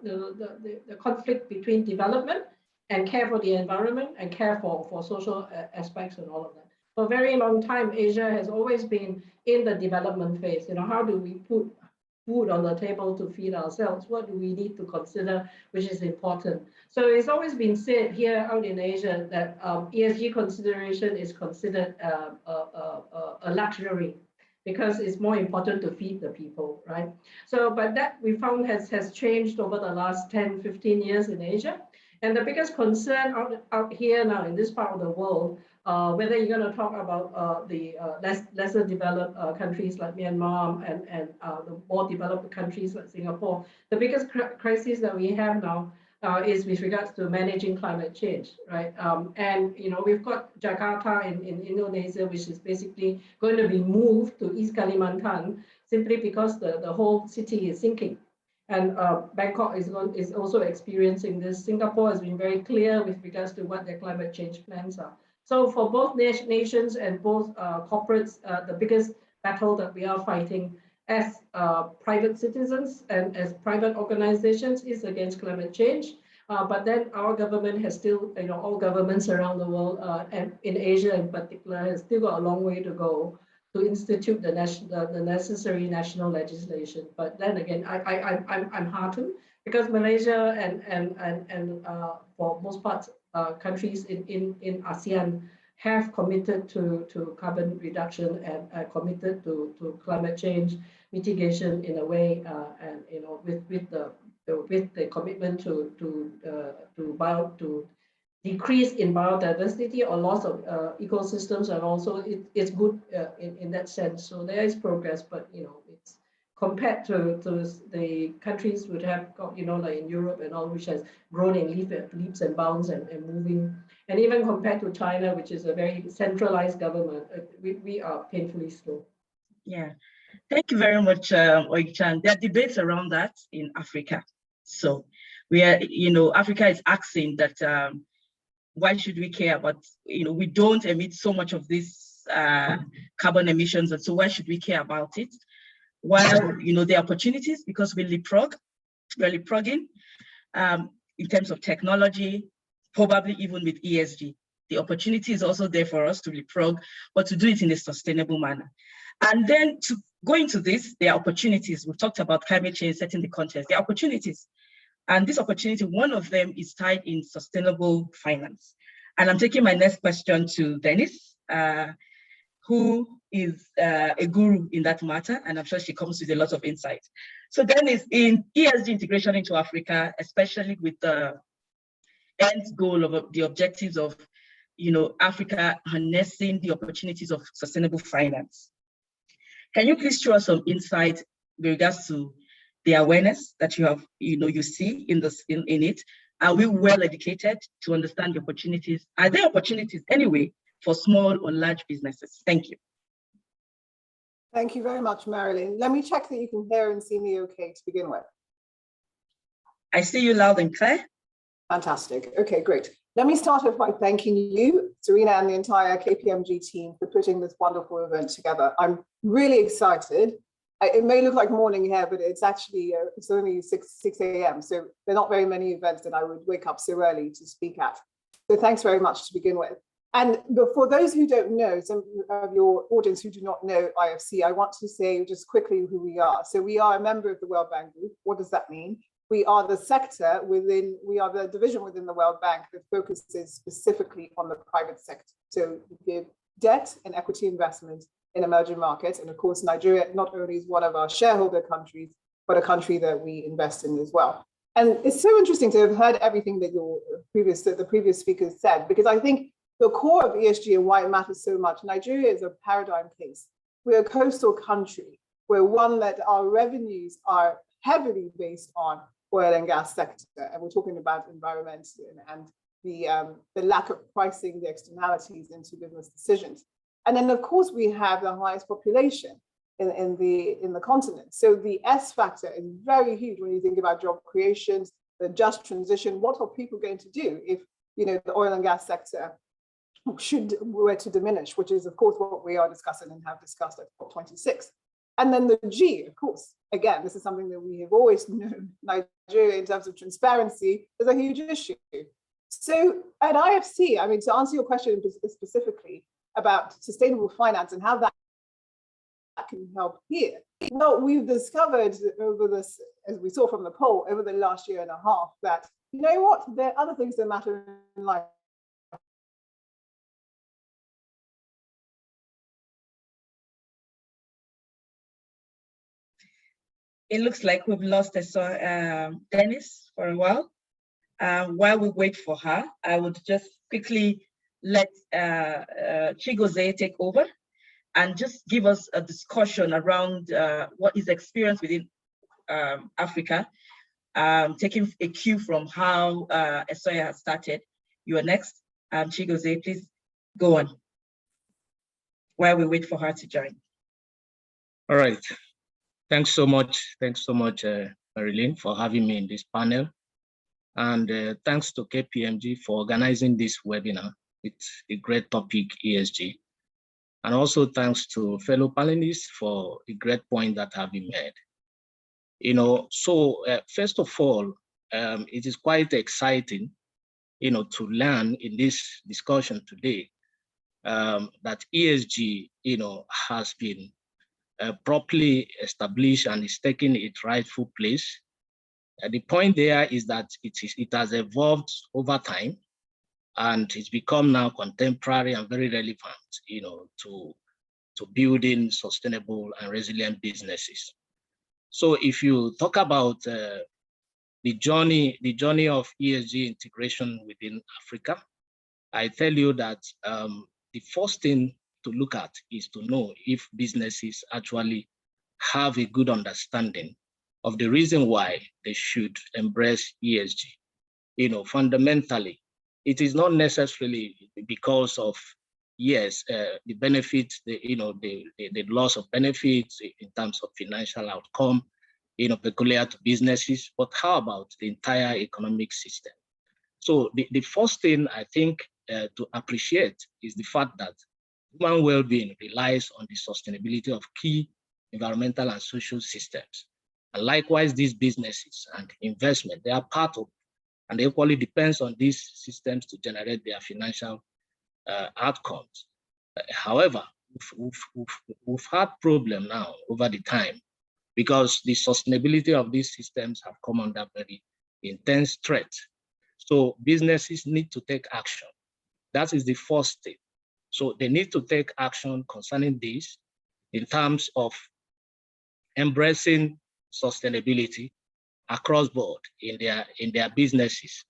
the conflict between development and care for the environment and care for social aspects and all of that. For a very long time, Asia has always been in the development phase. How do we put food on the table to feed ourselves, what do we need to consider, which is important? So it's always been said here out in Asia that ESG consideration is considered a luxury because it's more important to feed the people, right? So, but that we found has changed over the last 10, 15 years in Asia. And the biggest concern out here now in this part of the world, whether you're going to talk about the lesser developed countries like Myanmar and the more developed countries like Singapore, the biggest crisis that we have now is with regards to managing climate change, right? And we've got Jakarta in Indonesia, which is basically going to be moved to East Kalimantan simply because the whole city is sinking. And Bangkok is also experiencing this. Singapore has been very clear with regards to what their climate change plans are. So for both nations and both corporates, the biggest battle that we are fighting as private citizens and as private organizations is against climate change. But then our government has still, all governments around the world and in Asia in particular has still got a long way to go to institute the necessary national legislation. But then again, I'm heartened because Malaysia and for most parts countries in ASEAN have committed to carbon reduction and committed to climate change mitigation in a way, and with the commitment to decrease in biodiversity or loss of ecosystems, and also it's good in that sense. So there is progress, but it's compared to the countries which have got, like in Europe and all, which has grown in leaps and bounds and moving, and even compared to China, which is a very centralized government, we are painfully slow. Yeah, thank you very much, Oyi-chan. There are debates around that in Africa. So we are, Africa is asking that why should we care about, we don't emit so much of this carbon emissions, and so why should we care about it? While, there are opportunities because we're leapfrogging in terms of technology, probably even with ESG. The opportunity is also there for us to leapfrog, but to do it in a sustainable manner. And then to go into this, there are opportunities. We've talked about climate change, setting the context. There are opportunities. And this opportunity, one of them is tied in sustainable finance. And I'm taking my next question to Dennis, who is a guru in that matter, and I'm sure she comes with a lot of insight. So Dennis, in ESG integration into Africa, especially with the end goal of the objectives of Africa harnessing the opportunities of sustainable finance, can you please show us some insight with regards to the awareness that you have, you see in it? Are we well educated to understand the opportunities? Are there opportunities anyway for small or large businesses? Thank you. Thank you very much, Marilyn. Let me check that you can hear and see me okay to begin with. I see you loud and clear. Fantastic. Okay, great. Let me start off by thanking you, Serena, and the entire KPMG team for putting this wonderful event together. I'm really excited. It may look like morning here, but it's actually, it's only 6 a.m. So there are not very many events that I would wake up so early to speak at. So thanks very much to begin with. And for those who don't know, some of your audience who do not know IFC, I want to say just quickly who we are. So we are a member of the World Bank Group. What does that mean? We are the sector within, we are the division within the World Bank that focuses specifically on the private sector. So we give debt and equity investment in emerging markets. And of course, Nigeria not only is one of our shareholder countries, but a country that we invest in as well. And it's so interesting to have heard everything that the previous speakers said, because I think the core of ESG and why it matters so much, Nigeria is a paradigm case. We're a coastal country. We're one that our revenues are heavily based on oil and gas sector. And we're talking about environment and the lack of pricing the externalities into business decisions. And then of course we have the highest population in the continent. So the S factor is very huge when you think about job creation, the just transition. What are people going to do if the oil and gas sector were to diminish, which is of course what we are discussing and have discussed at COP26. And then the G, of course, again, this is something that we have always known. Nigeria, in terms of transparency, is a huge issue. So at IFC, I mean, to answer your question specifically about sustainable finance and how that can help here, Well, we've discovered over this, as we saw from the poll, over the last year and a half, that, you know what, there are other things that matter in life. It looks like we've lost Dennis for a while. While we wait for her, I would just quickly let Chigozie take over and just give us a discussion around what is experience within Africa, taking a cue from how Esoya has started. You are next. Chigozie, please go on while we wait for her to join. All right. Thanks so much. Thanks so much, Marilyn, for having me in this panel. And thanks to KPMG for organizing this webinar with a great topic, ESG. And also thanks to fellow panelists for the great point that have been made. You know, so first of all, it is quite exciting, you know, to learn in this discussion today that ESG, you know, has been properly established and is taking its rightful place. The point there is that it has evolved over time, and it's become now contemporary and very relevant, you know, to building sustainable and resilient businesses. So if you talk about the journey of ESG integration within Africa, I tell you that the first thing to look at is to know if businesses actually have a good understanding of the reason why they should embrace ESG. You know, fundamentally, it is not necessarily because of, yes, the benefits, the loss of benefits in terms of financial outcome, you know, peculiar to businesses, but how about the entire economic system? So the first thing I think to appreciate is the fact that human well-being relies on the sustainability of key environmental and social systems. And likewise, these businesses and investment, they are part of, and they equally depends on these systems to generate their financial outcomes. However, we've had problem now over the time because the sustainability of these systems have come under very intense threat. So businesses need to take action. That is the first thing. So they need to take action concerning this in terms of embracing sustainability across board in their businesses.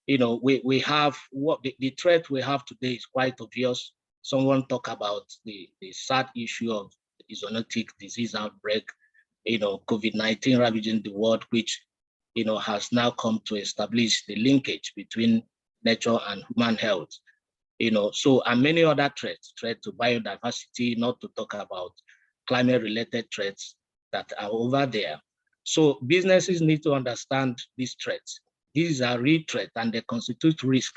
You know, we have what the threat we have today is quite obvious. Someone talk about the sad issue of the zoonotic disease outbreak, you know, COVID-19 ravaging the world, which, you know, has now come to establish the linkage between nature and human health. You know, so, and many other threats, threat to biodiversity, not to talk about climate-related threats that are over there. So businesses need to understand these threats. These are real threats and they constitute risk,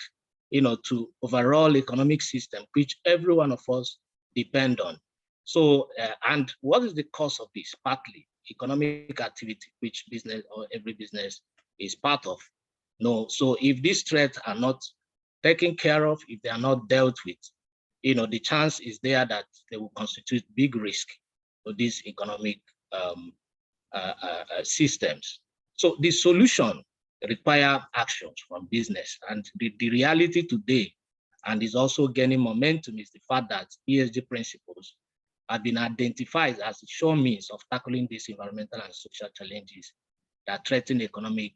you know, to overall economic system, which every one of us depend on. So, and what is the cause of this? Partly economic activity, which business or every business is part of. No, so if these threats are not taken care of, if they are not dealt with, you know, the chance is there that they will constitute big risk for these economic systems. So the solution require actions from business, and the reality today, and is also gaining momentum, is the fact that ESG principles have been identified as a sure means of tackling these environmental and social challenges that threaten economic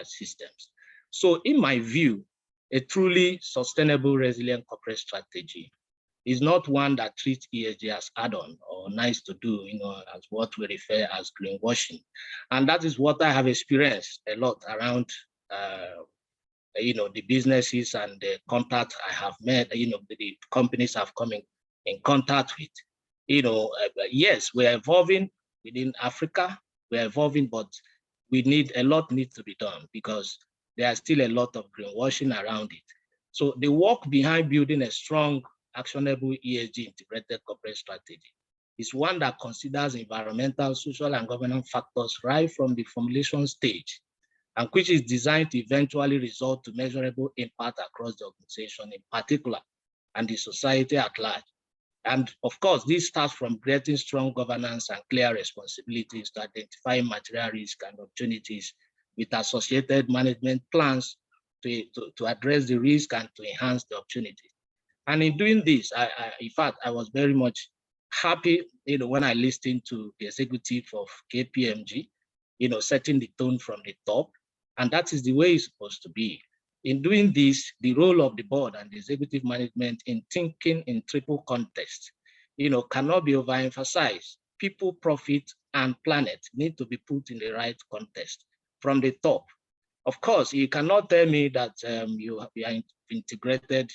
systems. So in my view, a truly sustainable, resilient corporate strategy is not one that treats ESG as add-on or nice to do, you know, as what we refer as greenwashing. And that is what I have experienced a lot around, you know, the businesses and the contact I have made, you know, the companies I've come in contact with. You know, yes, we're evolving within Africa, we're evolving, but a lot needs to be done because there's still a lot of greenwashing around it. So the work behind building a strong, actionable ESG integrated corporate strategy is one that considers environmental, social, and governance factors right from the formulation stage, and which is designed to eventually result to measurable impact across the organization in particular, and the society at large. And of course, this starts from creating strong governance and clear responsibilities to identify material risk and opportunities with associated management plans to address the risk and to enhance the opportunities. And in doing this, in fact, I was very much happy, when I listened to the executive of KPMG, setting the tone from the top. And that is the way it's supposed to be. In doing this, the role of the board and the executive management in thinking in triple context, cannot be overemphasized. People, profit, and planet need to be put in the right context from the top. Of course, you cannot tell me that you are integrated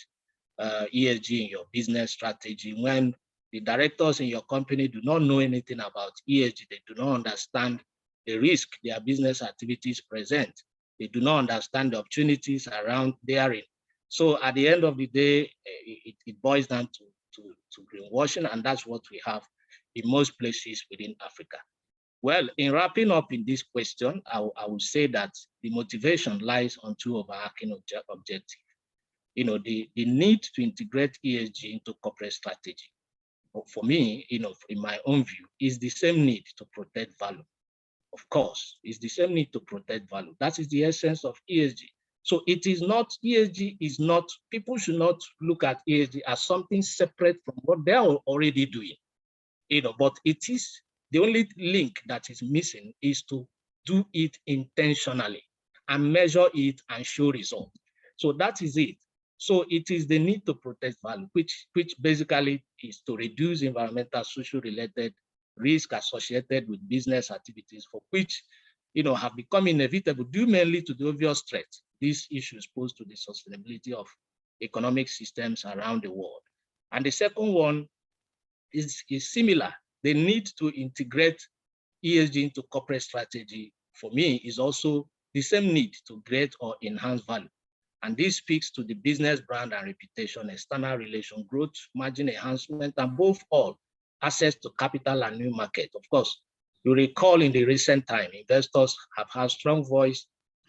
ESG in your business strategy when the directors in your company do not know anything about ESG. They do not understand the risk their business activities present. They do not understand the opportunities around therein. So at the end of the day, it boils down to greenwashing, and that's what we have in most places within Africa. Well, in wrapping up in this question, I would say that the motivation lies on two overarching objectives. The need to integrate ESG into corporate strategy. For me, in my own view, is the same need to protect value. Of course, it's the same need to protect value. That is the essence of ESG. So it is not, ESG is not, people should not look at ESG as something separate from what they are already doing. But it is, the only link that is missing is to do it intentionally and measure it and show results. So that is it. So it is the need to protect value, which basically is to reduce environmental, social related risk associated with business activities, for which have become inevitable due mainly to the obvious threat these issues pose to the sustainability of economic systems around the world. And the second one is similar. The need to integrate ESG into corporate strategy, for me, is also the same need to create or enhance value. And this speaks to the business brand and reputation, external relation, growth, margin enhancement, and above all, access to capital and new market. Of course, you recall in the recent time, investors have had strong voice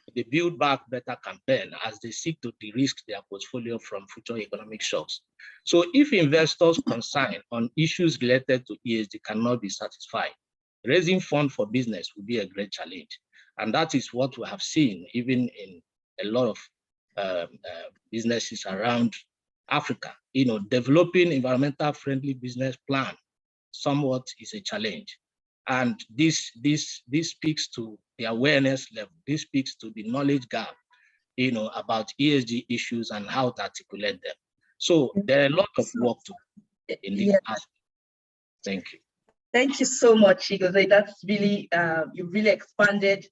in the Build Back Better campaign as they seek to de-risk their portfolio from future economic shocks. So if investors' concern on issues related to ESG cannot be satisfied, raising funds for business will be a great challenge. And that is what we have seen even in a lot of businesses around Africa. Developing environmental friendly business plan somewhat is a challenge. And this speaks to the awareness level. This speaks to the knowledge gap, about ESG issues and how to articulate them. So there are a lot of work to do in this aspect. Thank you. Thank you so much, Chigozie. That's really, you really expanded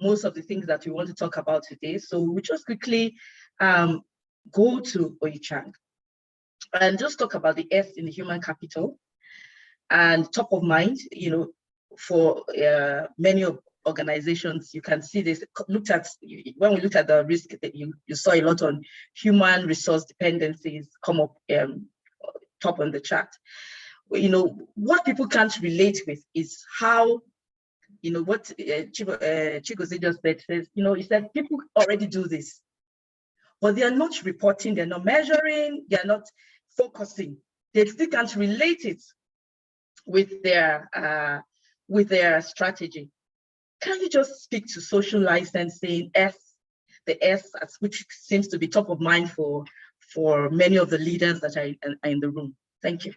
most of the things that we want to talk about today. So we just quickly go to Oyichang and just talk about the S in the human capital. And top of mind, for many organizations, you can see this. When we looked at the risk, you saw a lot on human resource dependencies come up top on the chart. What people can't relate with is how, what Chigozie just said, he said people already do this, but they are not reporting, they're not measuring, they're not focusing. They still can't relate it with their strategy. Can you just speak to social licensing, the S, which seems to be top of mind for many of the leaders that are in the room? Thank you.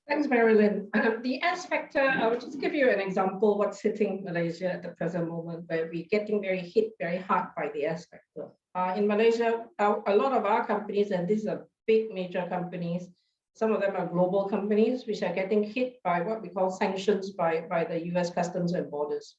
Thanks, Marilyn. The S factor, I will just give you an example what's hitting Malaysia at the present moment, where we're getting hit very hard by the S factor. In Malaysia, a lot of our companies, and these are big major companies, some of them are global companies, which are getting hit by what we call sanctions by the US Customs and Borders.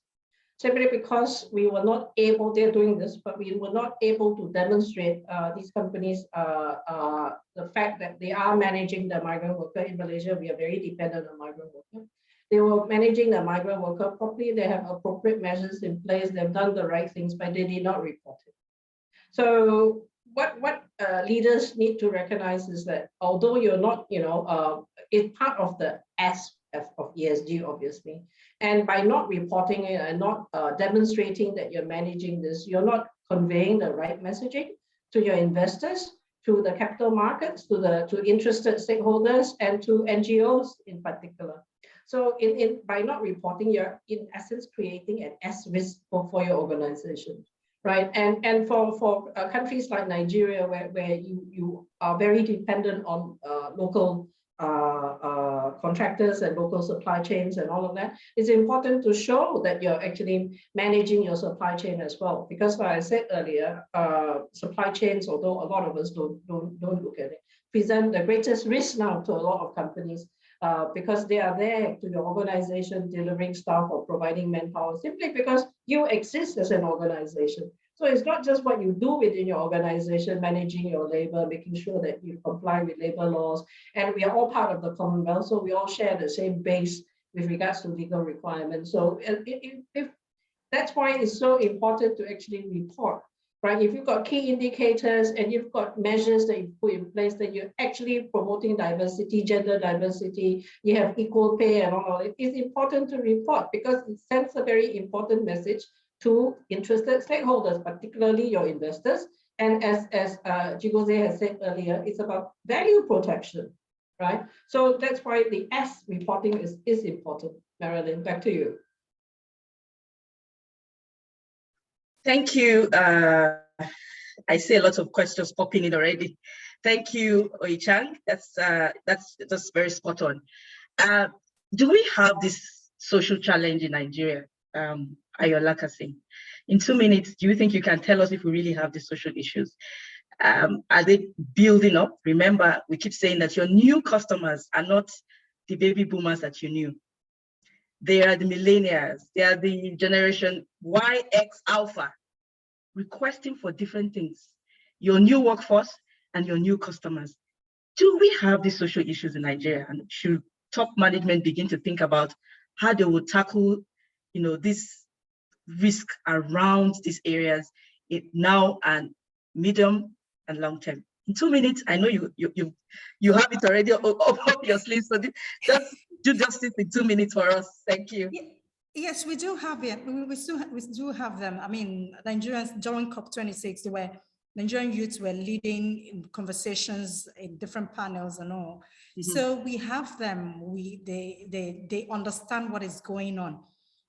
Simply because we were not able, they're doing this, but we were not able to demonstrate these companies the fact that they are managing the migrant worker. In Malaysia, we are very dependent on migrant worker. They were managing the migrant worker properly. They have appropriate measures in place. They've done the right things, but they did not report it. So what leaders need to recognize is that although you're not, it's part of the S of ESG, obviously. And by not reporting it and not demonstrating that you're managing this, you're not conveying the right messaging to your investors, to the capital markets, to interested stakeholders, and to NGOs in particular. So by not reporting, you're in essence creating an S risk for your organization, right? And for countries like Nigeria, where you are very dependent on local contractors and local supply chains and all of that, it's important to show that you're actually managing your supply chain as well. Because like I said earlier, supply chains, although a lot of us don't look at it, present the greatest risk now to a lot of companies, because they are there to your organization delivering stuff or providing manpower simply because you exist as an organization. So it's not just what you do within your organization, managing your labor, making sure that you comply with labor laws. And we are all part of the Commonwealth, so we all share the same base with regards to legal requirements. So if that's why it's so important to actually report, right? If you've got key indicators and you've got measures that you put in place, that you're actually promoting diversity, gender diversity, you have equal pay and all of it, it's important to report because it sends a very important message to interested stakeholders, particularly your investors. And as Chigozie has said earlier, it's about value protection, right? So that's why the S reporting is important. Marilyn, back to you. Thank you. I see a lot of questions popping in already. Thank you, Oichang. That's very spot on. Do we have this social challenge in Nigeria? Ayola Kasim, in 2 minutes, do you think you can tell us if we really have these social issues? Are they building up? Remember, we keep saying that your new customers are not the baby boomers that you knew. They are the millennials. They are the generation Y, X, Alpha, requesting for different things. Your new workforce and your new customers. Do we have these social issues in Nigeria? And should top management begin to think about how they will tackle, this risk around these areas now and medium and long term? In 2 minutes, I know you have it already up your sleeve, so just do justice in 2 minutes for us. Thank you. Yes, we do have it. We do have them. I mean, Nigerians during COP26, Nigerian youths were leading conversations in different panels and all. Mm-hmm. So we have them. They understand what is going on.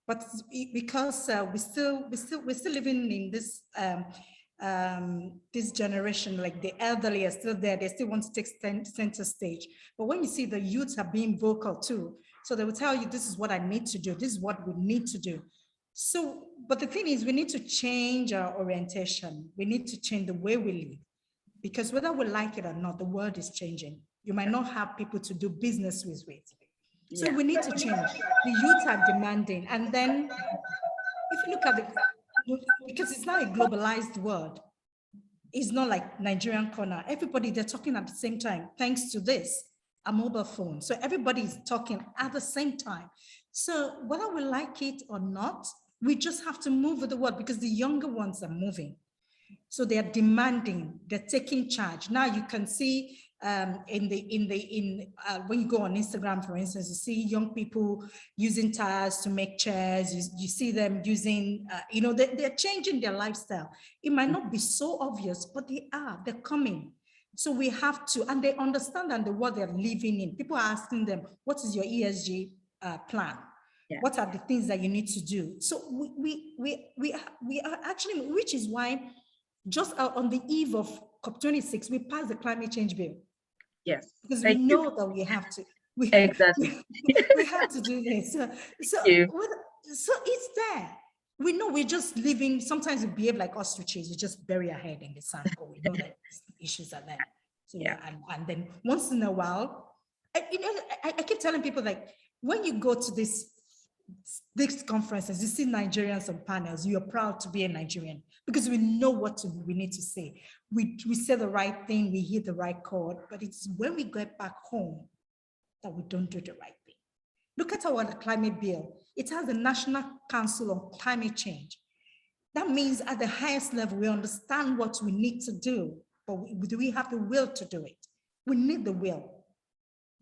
But because we're still living in this this generation, like the elderly are still there, they still want to take center stage. But when you see the youths are being vocal too, so they will tell you, this is what I need to do, this is what we need to do. So, but the thing is, we need to change our orientation. We need to change the way we live, because whether we like it or not, the world is changing. You might not have people to do business with. So we need to change. The youth are demanding. And then if you look at because it's not a globalized world, it's not like Nigerian corner. Everybody, they're talking at the same time, thanks to this, a mobile phone. So everybody is talking at the same time. So whether we like it or not, we just have to move with the world, because the younger ones are moving. So they are demanding, they're taking charge. Now you can see when you go on Instagram, for instance, you see young people using tires to make chairs. You see them using, they're changing their lifestyle. It might not be so obvious, but they're coming. So we have to, and they understand the world they're living in. People are asking them, what is your ESG plan? Yeah. What are the things that you need to do? So we are actually, which is why just on the eve of COP26, we passed the climate change bill. Yes. Because we know that we have to. Exactly. We have to do this. So it's there. We know we're just living, sometimes we behave like ostriches, we just bury our head in the sand, but we know that issues are there. So yeah, and then once in a while, I keep telling people, like, when you go to these conferences, you see Nigerians on panels, you're proud to be a Nigerian, because we know what we need to say. We say the right thing, we hit the right chord, but it's when we get back home that we don't do the right thing. Look at our climate bill. It has the National Council on Climate Change. That means at the highest level, we understand what we need to do, but do we have the will to do it? We need the will.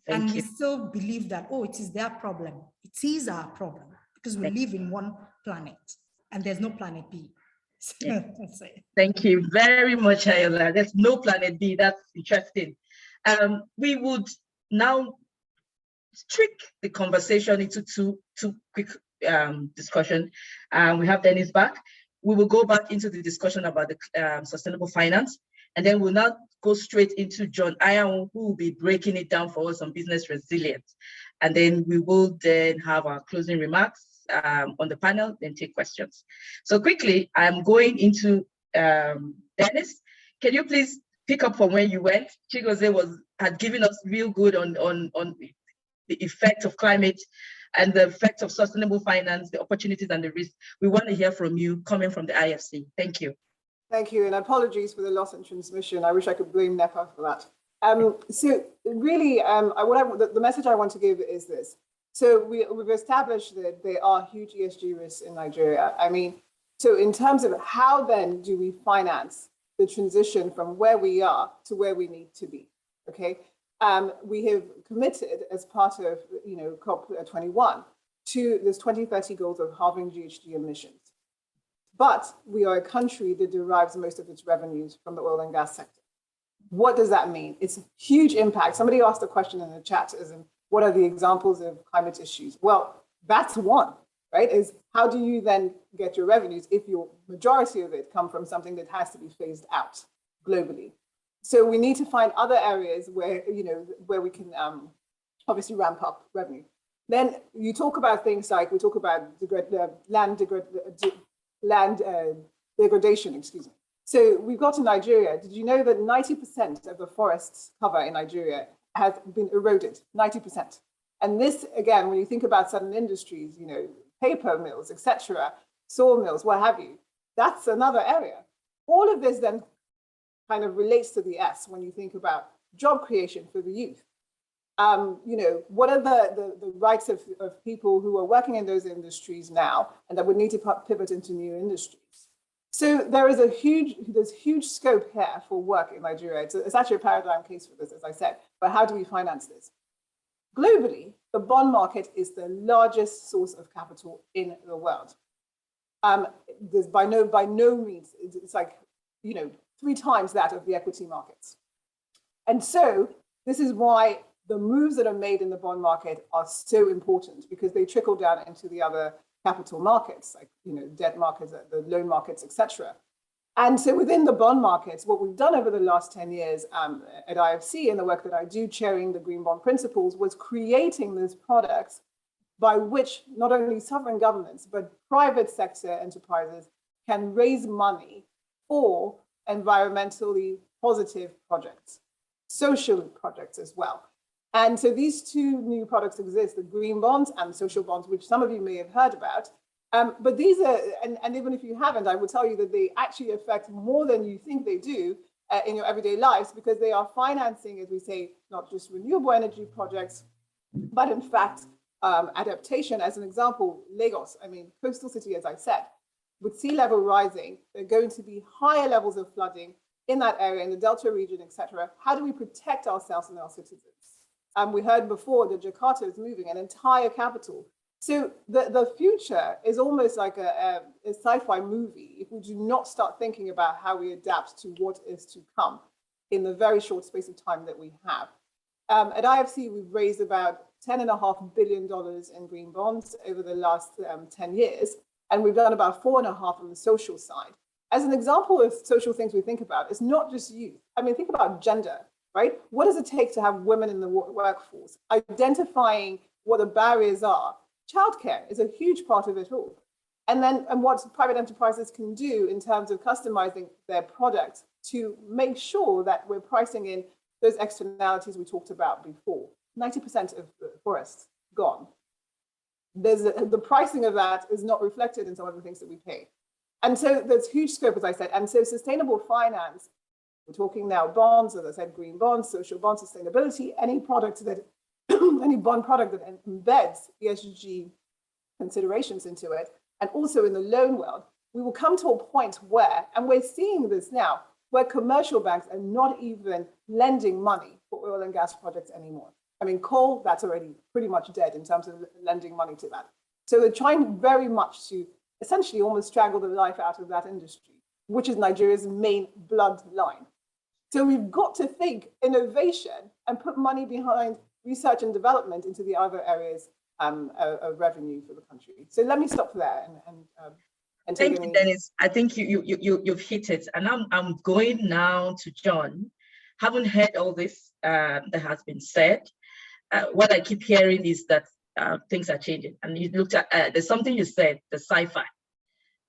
And we still believe that, it is their problem. It is our problem, because we live in one planet and there's no planet B. So that's it. Thank you very much, Ayola. There's no planet B. That's interesting. We would now trick the conversation into two quick discussion. We have Dennis back. We will go back into the discussion about the sustainable finance, and then we'll now go straight into John Ayan, who will be breaking it down for us on business resilience. And then we will then have our closing remarks on the panel, then take questions. So quickly, I'm going into Dennis. Can you please pick up from where you went? Chigozie had given us real good on the effect of climate and the effect of sustainable finance, the opportunities and the risks. We want to hear from you coming from the IFC. Thank you. Thank you, and apologies for the loss in transmission. I wish I could blame NEPA for that. So really, the message I want to give is this. So we've established that there are huge ESG risks in Nigeria. I mean, so in terms of how then do we finance the transition from where we are to where we need to be, okay? We have committed as part of, COP21 to this 2030 goals of halving GHG emissions. But we are a country that derives most of its revenues from the oil and gas sector. What does that mean? It's a huge impact. Somebody asked a question in the chat, as in, what are the examples of climate issues? Well, that's one, right? Is how do you then get your revenues if your majority of it come from something that has to be phased out globally? So we need to find other areas where, where we can obviously ramp up revenue. Then you talk about things like, we talk about land degradation, excuse me. So we've got in Nigeria, did you know that 90% of the forests cover in Nigeria has been eroded, 90%. And this, again, when you think about certain industries, paper mills, etc., sawmills, what have you, that's another area. All of this then kind of relates to the S when you think about job creation for the youth. What are the rights of people who are working in those industries now and that would need to pivot into new industries? So there's huge scope here for work in Nigeria. It's actually a paradigm case for this, as I said, but how do we finance this? Globally, the bond market is the largest source of capital in the world. There's by no means, it's like, 3 times that of the equity markets. And so this is why the moves that are made in the bond market are so important, because they trickle down into the other capital markets, like debt markets, the loan markets, etc. And so within the bond markets, what we've done over the last 10 years at IFC and the work that I do chairing the Green Bond Principles was creating these products by which not only sovereign governments, but private sector enterprises can raise money for environmentally positive projects, social projects as well. And so these two new products exist, the green bonds and social bonds, which some of you may have heard about. But these are, and even if you haven't, I will tell you that they actually affect more than you think they do in your everyday lives, because they are financing, as we say, not just renewable energy projects, but in fact, adaptation. As an example, Lagos, coastal city, as I said, with sea level rising, there are going to be higher levels of flooding in that area, in the Delta region, etc. How do we protect ourselves and our citizens? We heard before that Jakarta is moving an entire capital. So the future is almost like a sci-fi movie if we do not start thinking about how we adapt to what is to come in the very short space of time that we have. At IFC, we've raised about $10.5 billion in green bonds over the last 10 years, and we've done about 4.5 on the social side. As an example of social things we think about, it's not just youth. Think about gender. Right? What does it take to have women in the workforce? Identifying what the barriers are. Childcare is a huge part of it all. And what private enterprises can do in terms of customizing their product to make sure that we're pricing in those externalities we talked about before. 90% of the forests gone. The pricing of that is not reflected in some of the things that we pay. And so there's huge scope, as I said. And so sustainable finance, we're talking now bonds, as I said, green bonds, social bonds, sustainability, any product that, any bond product that embeds ESG considerations into it, and also in the loan world, we will come to a point where, and we're seeing this now, where commercial banks are not even lending money for oil and gas projects anymore. Coal, that's already pretty much dead in terms of lending money to that. So we're trying very much to essentially almost strangle the life out of that industry, which is Nigeria's main bloodline. So we've got to think innovation and put money behind research and development into the other areas of revenue for the country. So let me stop there and thank you, Dennis. I think you've hit it, and I'm going now to John. Haven't heard all this that has been said. What I keep hearing is that things are changing, and you looked at there's something you said, the sci-fi.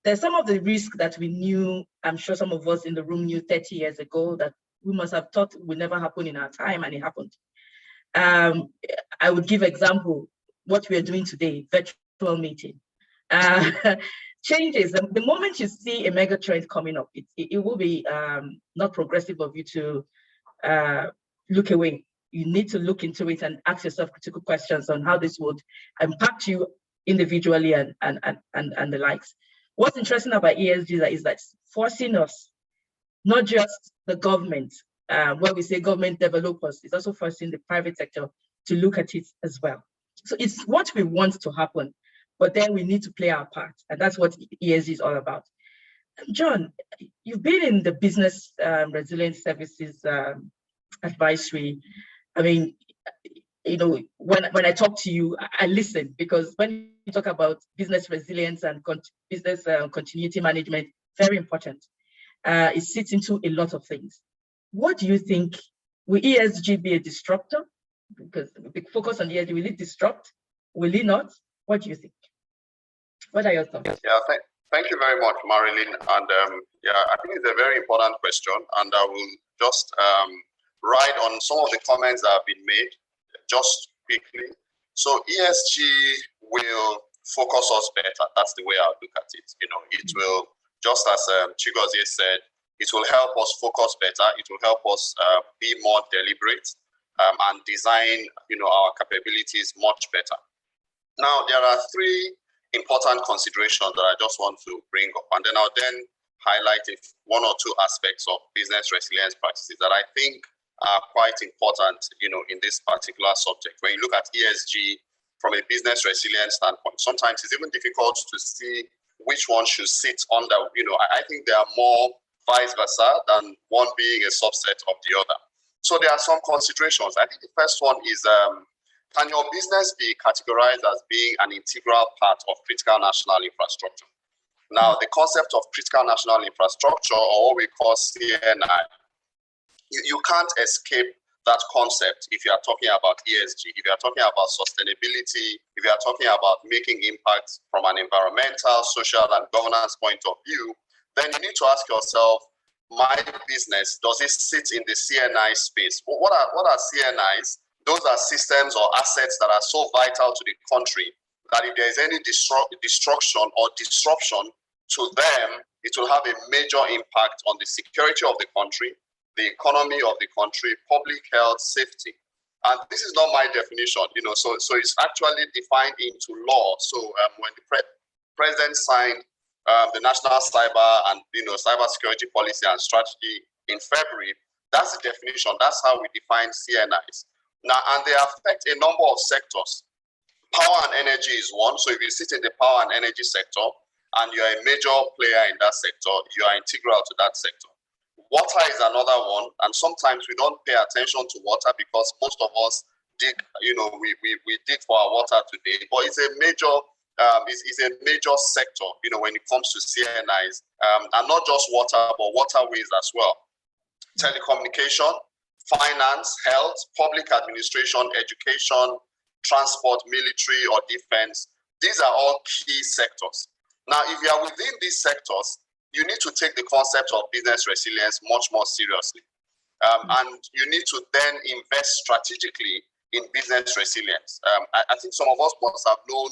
There's some of the risks that we knew. I'm sure some of us in the room knew 30 years ago that we must have thought would never happen in our time, and it happened. I would give example what we are doing today, virtual meeting. Changes. The moment you see a mega trend coming up, it will be not progressive of you to look away. You need to look into it and ask yourself critical questions on how this would impact you individually and the likes. What's interesting about ESG is that it's forcing us, not just the government, where we say government developers, it's also forcing the private sector to look at it as well. So it's what we want to happen, but then we need to play our part. And that's what ESG is all about. John, you've been in the business resilience services advisory. I mean, you know, when I talk to you, I listen, because when you talk about business resilience and business continuity management, very important. It sits into a lot of things. What do you think? Will ESG be a disruptor? Because the focus on ESG, will it disrupt? Will it not? What do you think? What are your thoughts? Yeah, thank you very much, Marilyn. And yeah, I think it's a very important question, and I will just ride on some of the comments that have been made just quickly. So ESG will focus us better. That's the way I look at it. You know, it will, just as Chigozie said, it will help us focus better. It will help us be more deliberate and design, you know, our capabilities much better. Now, there are three important considerations that I just want to bring up, and then I'll highlight one or two aspects of business resilience practices that I think are quite important, you know, in this particular subject. When you look at ESG from a business resilience standpoint, sometimes it's even difficult to see which one should sit under. You know, I think there are more vice versa than one being a subset of the other. So there are some considerations. I think the first one is, can your business be categorized as being an integral part of critical national infrastructure? Now, the concept of critical national infrastructure, or what we call CNI, you can't escape that concept if you are talking about ESG, if you are talking about sustainability, if you are talking about making impact from an environmental, social, and governance point of view, then you need to ask yourself, my business, does it sit in the CNI space? What are CNIs? Those are systems or assets that are so vital to the country that if there is any destruction or disruption to them, it will have a major impact on the security of the country, the economy of the country, public health, safety. And this is not my definition, you know, so it's actually defined into law. So when the president signed the National Cyber and, you know, Cybersecurity Policy and Strategy in February, that's the definition. That's how we define CNIs. Now, and they affect a number of sectors. Power and energy is one. So if you sit in the power and energy sector and you're a major player in that sector, you are integral to that sector. Water is another one, and sometimes we don't pay attention to water because most of us dig, you know, we dig for our water today, but it's a major sector, you know, when it comes to CNIs, and not just water, but waterways as well. Telecommunication, finance, health, public administration, education, transport, military or defense. These are all key sectors. Now, if you are within these sectors, you need to take the concept of business resilience much more seriously. And you need to then invest strategically in business resilience. I think some of us must have known,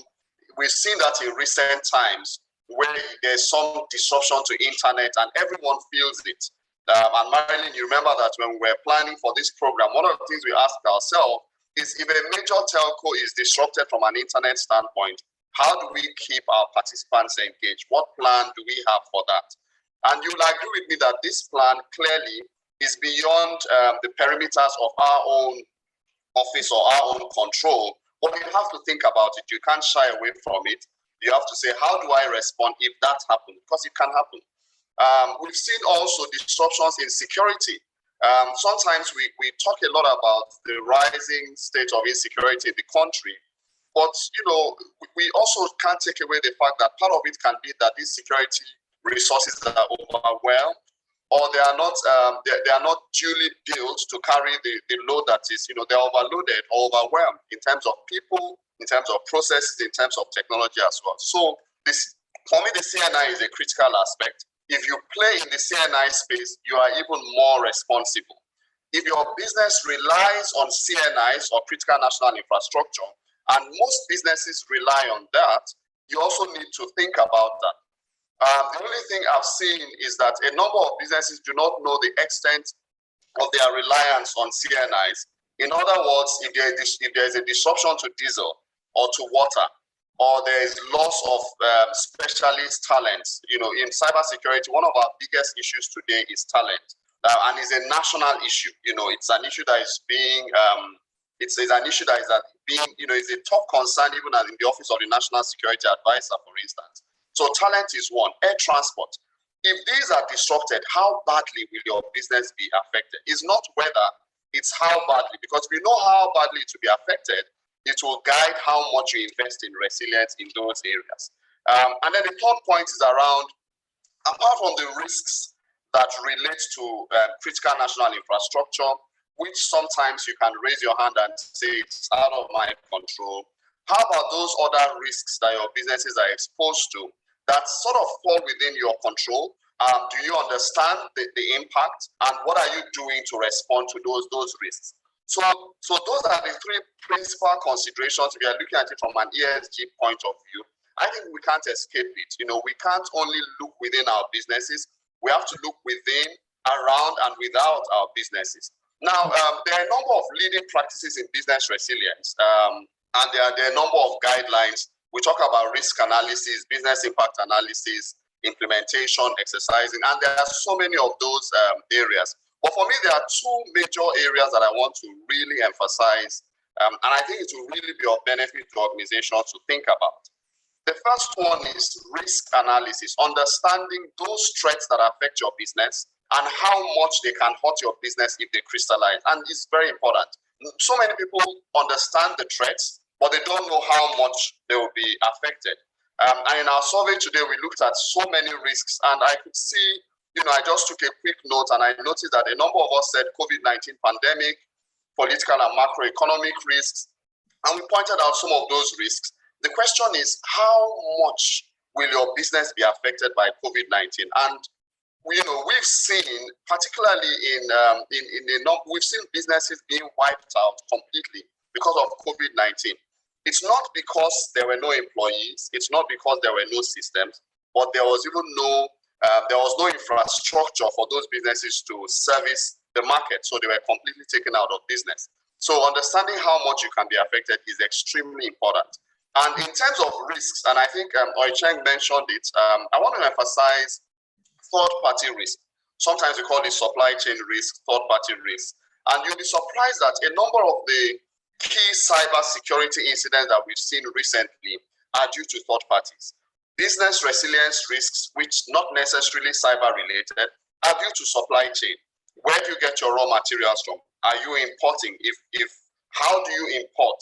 we've seen that in recent times where there's some disruption to internet and everyone feels it. And Marilyn, you remember that when we were planning for this program, one of the things we asked ourselves is, if a major telco is disrupted from an internet standpoint, how do we keep our participants engaged? What plan do we have for that? And you'll agree with me that this plan clearly is beyond the perimeters of our own office or our own control. But you have to think about it. You can't shy away from it. You have to say, how do I respond if that happens? Because it can happen. We've seen also disruptions in security. Sometimes we talk a lot about the rising state of insecurity in the country, but we also can't take away the fact that part of it can be that these security resources are overwhelmed, or they are not duly built to carry the load that is, they're overloaded or overwhelmed in terms of people, in terms of processes, in terms of technology as well. So for me, the CNI is a critical aspect. If you play in the CNI space, you are even more responsible. If your business relies on CNIs or critical national infrastructure, and most businesses rely on that, you also need to think about that. The only thing I've seen is that a number of businesses do not know the extent of their reliance on CNIs. In other words, if there is a disruption to diesel or to water, or there is loss of specialist talents, in cybersecurity, one of our biggest issues today is talent, and it's a national issue. It's an issue that is being, it's an issue that is is a top concern even in the Office of the National Security Advisor, for instance. So talent is one. Air transport. If these are disrupted, how badly will your business be affected? It's not whether, it's how badly, because we know how badly it will be affected. It will guide how much you invest in resilience in those areas. And then the third point is around, apart from the risks that relate to critical national infrastructure, which sometimes you can raise your hand and say it's out of my control, how about those other risks that your businesses are exposed to that sort of fall within your control? Do you understand the impact, and what are you doing to respond to those risks? So those are the three principal considerations. We are looking at it from an ESG point of view. I think we can't escape it. We can't only look within our businesses. We have to look within, around, and without our businesses. Now, there are a number of leading practices in business resilience, and there are a number of guidelines. We talk about risk analysis, business impact analysis, implementation, exercising, and there are so many of those areas. But for me, there are two major areas that I want to really emphasize, and I think it will really be of benefit to organizations to think about. The first one is risk analysis, understanding those threats that affect your business and how much they can hurt your business if they crystallize. And it's very important. So many people understand the threats, but they don't know how much they will be affected. And in our survey today, we looked at so many risks, and I could see, I just took a quick note, and I noticed that a number of us said COVID-19 pandemic, political and macroeconomic risks, and we pointed out some of those risks. The question is, how much will your business be affected by COVID-19? And we've seen, particularly we've seen businesses being wiped out completely because of COVID-19. It's not because there were no employees, it's not because there were no systems, but there was even no infrastructure for those businesses to service the market, so they were completely taken out of business. So understanding how much you can be affected is extremely important. And in terms of risks, and I think Oicheng mentioned it, I want to emphasize third-party risk. Sometimes we call it supply chain risk, third-party risk. And you'll be surprised that a number of the key cybersecurity incidents that we've seen recently are due to third parties. Business resilience risks, which not necessarily cyber-related, are due to supply chain. Where do you get your raw materials from? Are you importing? How do you import?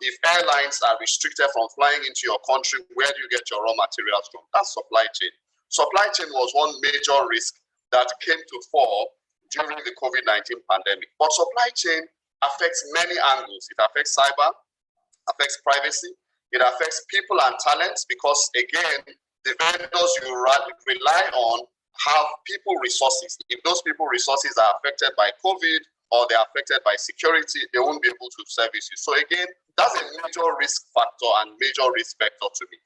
If airlines are restricted from flying into your country, where do you get your raw materials from? That's supply chain. Supply chain was one major risk that came to fore during the COVID-19 pandemic. But supply chain affects many angles. It affects cyber, affects privacy, it affects people and talents, because again, the vendors you rely on have people resources. If those people resources are affected by COVID or they're affected by security, they won't be able to service you. So again, that's a major risk factor and major risk vector to me.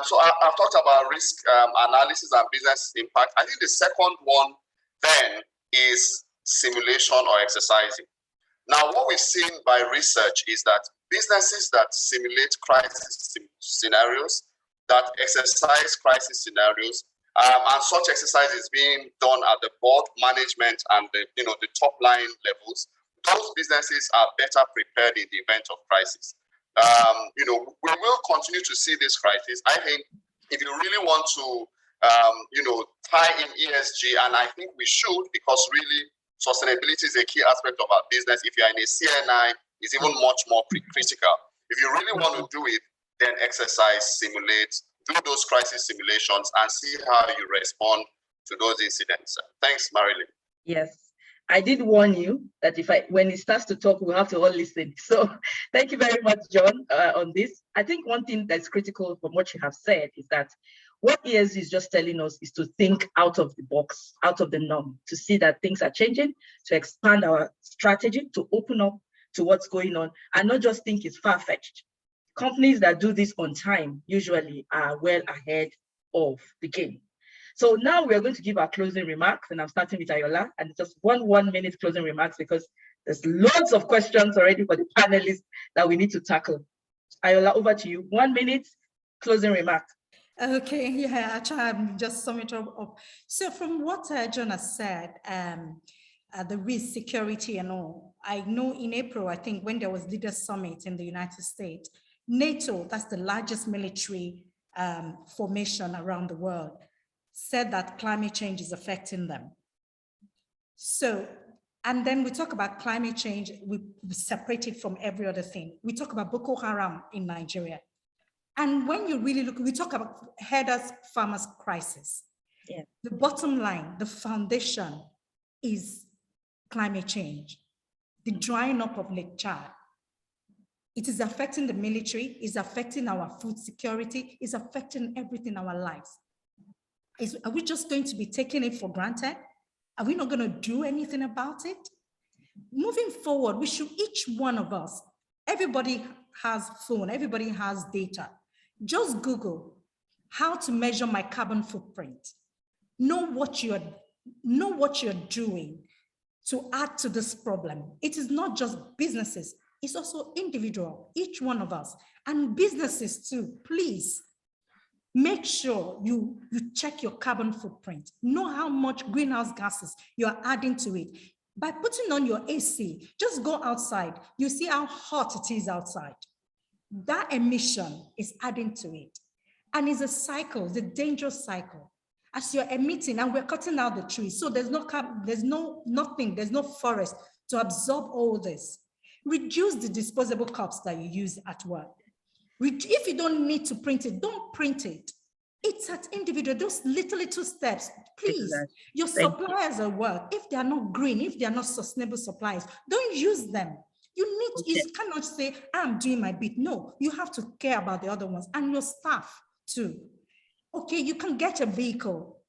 So I've talked about risk analysis and business impact. I think the second one then is simulation or exercising. Now, what we've seen by research is that businesses that simulate crisis scenarios, that exercise crisis scenarios, and such exercise is being done at the board management and the top line levels, those businesses are better prepared in the event of crisis. we will continue to see this crisis. I think if you really want to, tie in ESG, and I think we should, because really sustainability is a key aspect of our business. If you're in a CNI, it's even much more critical. If you really want to do it, then exercise, simulate, do those crisis simulations, and see how you respond to those incidents. Thanks, Marilyn. Yes. I did warn you that when it starts to talk, we'll have to all listen. So thank you very much, John, on this. I think one thing that's critical from what you have said is that what ESG is just telling us is to think out of the box, out of the norm, to see that things are changing, to expand our strategy, to open up to what's going on, and not just think it's far-fetched. Companies that do this on time usually are well ahead of the game. So now we're going to give our closing remarks, and I'm starting with Ayola, and it's just 1 minute closing remarks because there's loads of questions already for the panelists that we need to tackle. Ayola, over to you. 1 minute closing remark. Okay, yeah, I'll try and just sum it up. So from what John has said, the risk, security and all, I know in April, I think when there was Leaders Summit in the United States, NATO, that's the largest military formation around the world, said that climate change is affecting them. So, and then we talk about climate change, we separate it from every other thing. We talk about Boko Haram in Nigeria. And when you really look, we talk about herders, farmers crisis. Yeah. The bottom line, the foundation is climate change, the drying up of Lake Chad. It is affecting the military, it's affecting our food security, it's affecting everything in our lives. Are we just going to be taking it for granted? Are we not going to do anything about it? Moving forward, we should, each one of us, everybody has phone, everybody has data. Just Google how to measure my carbon footprint. Know what you're doing to add to this problem. It is not just businesses, it's also individual, each one of us, and businesses too. Please make sure you check your carbon footprint. Know how much greenhouse gases you're adding to it. By putting on your AC, just go outside. You see how hot it is outside. That emission is adding to it. And it's a cycle, it's a dangerous cycle. As you're emitting, and we're cutting out the trees, so there's no forest to absorb all this. Reduce the disposable cups that you use at work. If you don't need to print it, don't print it. It's at individual, those little steps. Please, exactly. Your suppliers at work, if they are not green, if they are not sustainable suppliers, don't use them. You cannot say, I'm doing my bit. No, you have to care about the other ones and your staff too. Okay, you can get a vehicle,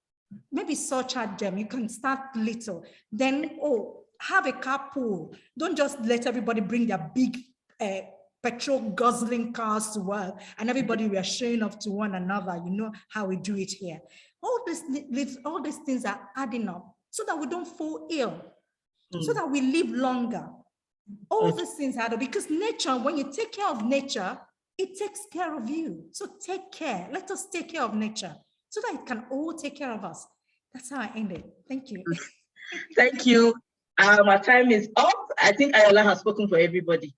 maybe surcharge them, you can start little. Then, have a carpool. Don't just let everybody bring their big petrol guzzling cars to work and everybody we are showing off to one another. You know how we do it here. All these things are adding up so that we don't fall ill, so that we live longer. All these things add up because nature, when you take care of nature, it takes care of you. So take care. Let us take care of nature so that it can all take care of us. That's how I end it. Thank you. Thank you. Our time is up. I think Ayola has spoken for everybody.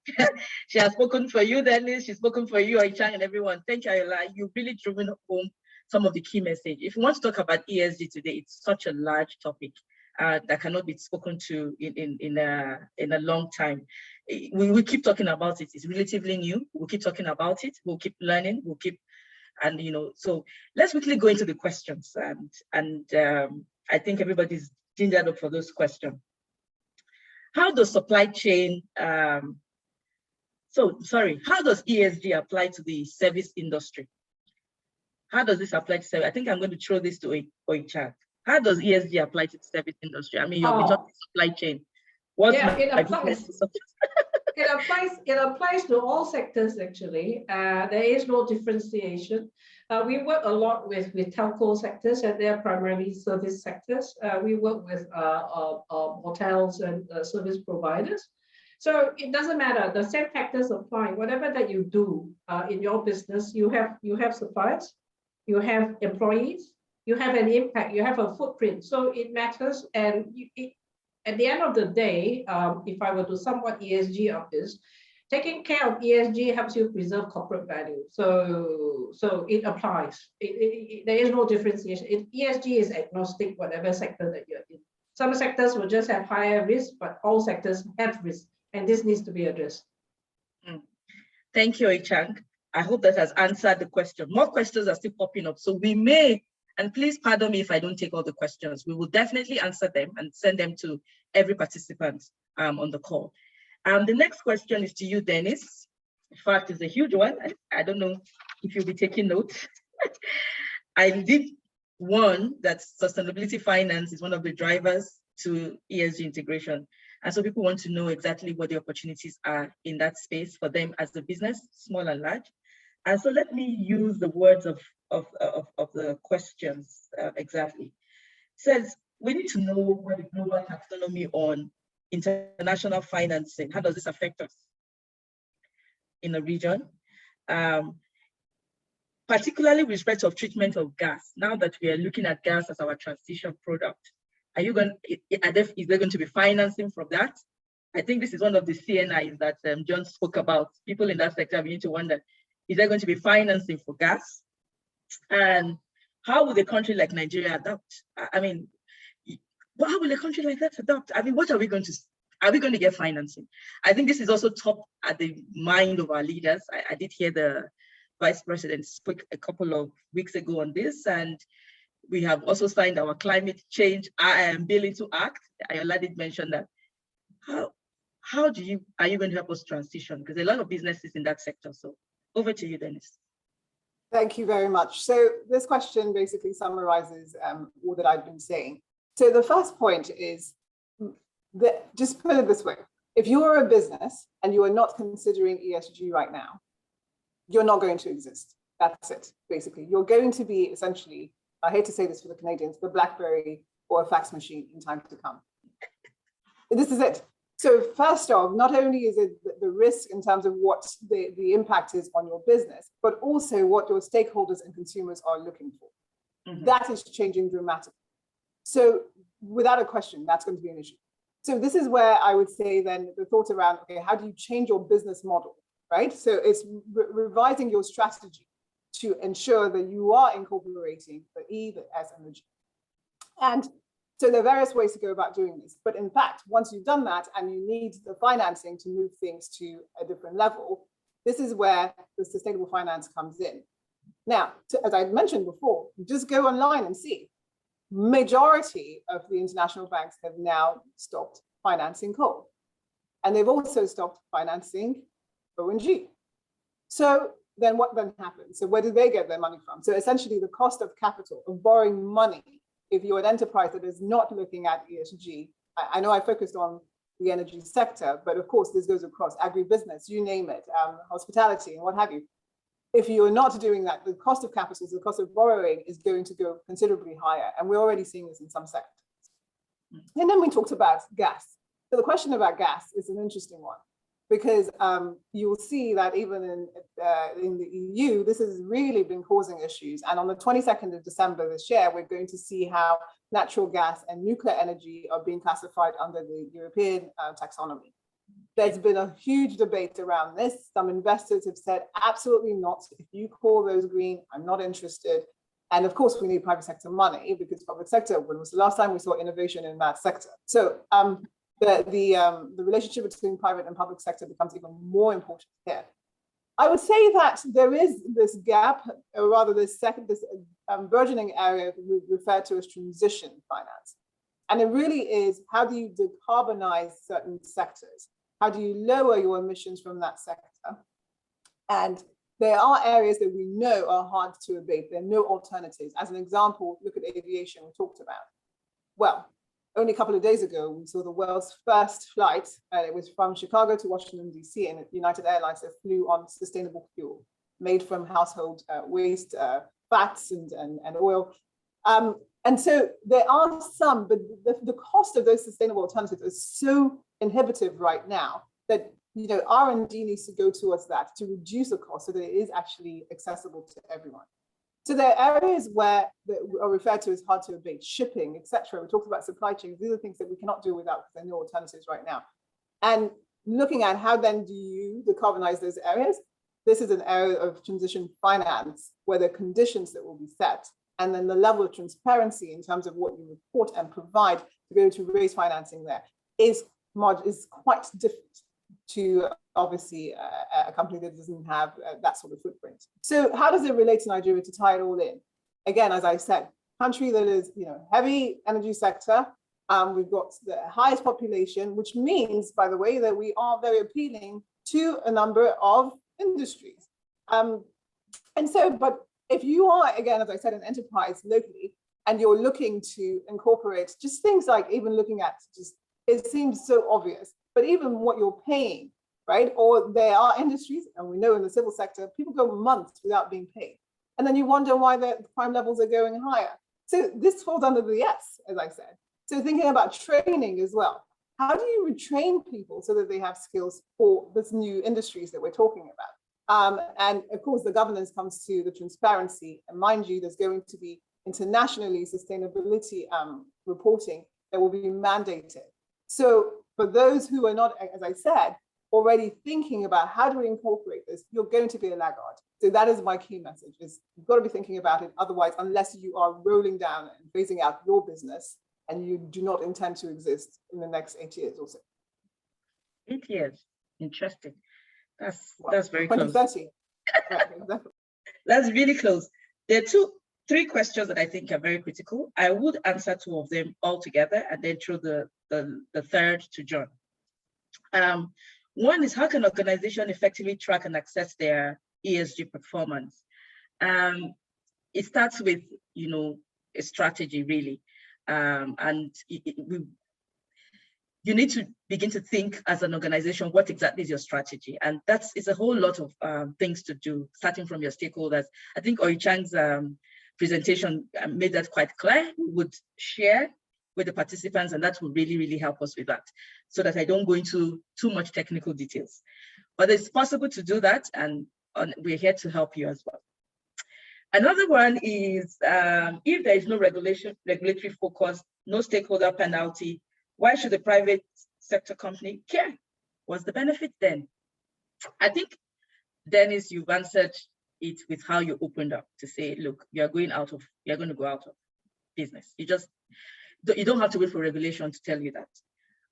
She has spoken for you, Dennis. She's spoken for you, Aichang, and everyone. Thank you, Ayola. You've really driven home some of the key message. If you want to talk about ESG today, it's such a large topic that cannot be spoken to in a long time. We keep talking about it. It's relatively new. We'll keep talking about it. We'll keep learning. We'll keep, and so let's quickly go into the questions. And I think everybody's gingered up for those questions. How does supply chain, how does ESG apply to the service industry? How does this apply to service? I think I'm going to throw this to Oichat. How does ESG apply to the service industry? I mean, you're talking supply chain. It applies to all sectors, actually. There is no differentiation. We work a lot with telco sectors, and they're primarily service sectors. We work with hotels and service providers. So it doesn't matter. The same factors apply. Whatever that you do in your business, you have suppliers, you have employees, you have an impact, you have a footprint. So it matters. And at the end of the day, if I were to somewhat ESG of this, taking care of ESG helps you preserve corporate value. So it applies. There is no differentiation. ESG is agnostic, whatever sector that you're in. Some sectors will just have higher risk, but all sectors have risk, and this needs to be addressed. Thank you, Ichang. I hope that has answered the question. More questions are still popping up, so we may, and please pardon me if I don't take all the questions. We will definitely answer them and send them to every participant on the call. The next question is to you, Dennis. In fact, it's a huge one. I don't know if you'll be taking notes. I did warn that sustainability finance is one of the drivers to ESG integration. And so people want to know exactly what the opportunities are in that space for them as a business, small and large. And so let me use the words of the questions exactly. It says, we need to know what the global taxonomy on international financing, how does this affect us in the region? Particularly with respect of treatment of gas. Now that we are looking at gas as our transition product, is there going to be financing from that? I think this is one of the CNIs that John spoke about. People in that sector begin to wonder, is there going to be financing for gas? And how will a country like Nigeria adapt? I mean, how will a country like that adapt? I mean, what are we going to get financing? I think this is also top at the mind of our leaders. I did hear the Vice President speak a couple of weeks ago on this, and we have also signed our climate change bill into act. Ayola did mention that. How are you going to help us transition? Because a lot of businesses in that sector. So over to you, Dennis. Thank you very much. So this question basically summarizes all that I've been saying. So the first point is that, just put it this way, if you're a business and you are not considering ESG right now, you're not going to exist. That's it, basically. You're going to be essentially, I hate to say this for the Canadians, the BlackBerry or a fax machine in time to come. This is it. So first off, not only is it the risk in terms of what the impact is on your business, but also what your stakeholders and consumers are looking for. Mm-hmm. That is changing dramatically. So without a question, that's going to be an issue. So this is where I would say then the thought around, okay, how do you change your business model, right? So it's revising your strategy to ensure that you are incorporating the E, the S, and the G. And so there are various ways to go about doing this. But in fact, once you've done that and you need the financing to move things to a different level, this is where the sustainable finance comes in. Now, as I mentioned before, just go online and see. Majority of the international banks have now stopped financing coal. And they've also stopped financing O&G. So then what then happens? So where do they get their money from? So essentially the cost of capital, of borrowing money, if you're an enterprise that is not looking at ESG, I know I focused on the energy sector, but of course this goes across agribusiness, you name it, hospitality and what have you. If you're not doing that, the cost of capital, the cost of borrowing is going to go considerably higher. And we're already seeing this in some sectors. And then we talked about gas. So the question about gas is an interesting one, because you'll see that even in the EU, this has really been causing issues. And on the 22nd of December this year, we're going to see how natural gas and nuclear energy are being classified under the European taxonomy. There's been a huge debate around this. Some investors have said, absolutely not. If you call those green, I'm not interested. And of course, we need private sector money, because public sector, when was the last time we saw innovation in that sector? So the relationship between private and public sector becomes even more important here. I would say that there is this gap, or rather this burgeoning area we refer to as transition finance. And it really is, how do you decarbonize certain sectors? How do you lower your emissions from that sector? And there are areas that we know are hard to abate. There are no alternatives. As an example, look at aviation we talked about. Well, only a couple of days ago, we saw the world's first flight. It was from Chicago to Washington, DC, and United Airlines that flew on sustainable fuel made from household waste, fats and oil. And so there are some, but the cost of those sustainable alternatives is so inhibitive right now that R&D needs to go towards that to reduce the cost so that it is actually accessible to everyone. So there are areas where are referred to as hard to abate, shipping, etc. We talked about supply chains. These are things that we cannot do without, because there are no alternatives right now. And looking at how then do you decarbonize those areas. This is an area of transition finance where the conditions that will be set and then the level of transparency in terms of what you report and provide to be able to raise financing there is quite different to obviously a company that doesn't have that sort of footprint. So how does it relate to Nigeria to tie it all in? Again, as I said, country that is, heavy energy sector. We've got the highest population, which means, by the way, that we are very appealing to a number of industries. But if you are, again, as I said, an enterprise locally, and you're looking to incorporate just things like even looking at it seems so obvious, but even what you're paying, right? Or there are industries, and we know in the civil sector, people go months without being paid. And then you wonder why the crime levels are going higher. So this falls under the S, as I said. So thinking about training as well. How do you retrain people so that they have skills for this new industries that we're talking about? And of course, the governance comes to the transparency. And mind you, there's going to be internationally sustainability reporting that will be mandated. So for those who are not, as I said, already thinking about how do we incorporate this, you're going to be a laggard. So that is my key message, is you've got to be thinking about it. Otherwise, unless you are rolling down and phasing out your business and you do not intend to exist in the next 8 years or so. 8 years, interesting. That's very close. 2030. Yeah, exactly. That's really close. There are three questions that I think are very critical. I would answer two of them all together and then throw the third to John. One is, how can organizations effectively track and assess their ESG performance? It starts with, a strategy really. And you need to begin to think as an organization, what exactly is your strategy? And it's a whole lot of things to do, starting from your stakeholders. I think Oichang's presentation made that quite clear. We would share with the participants, and that will really, really help us with that, so that I don't go into too much technical details. But it's possible to do that, and we're here to help you as well. Another one is, if there is no regulatory focus, no stakeholder penalty, why should the private sector company care? What's the benefit then? I think, Dennis, you've answered it with how you opened up to say, look, you're going to go out of business. You don't have to wait for regulation to tell you that.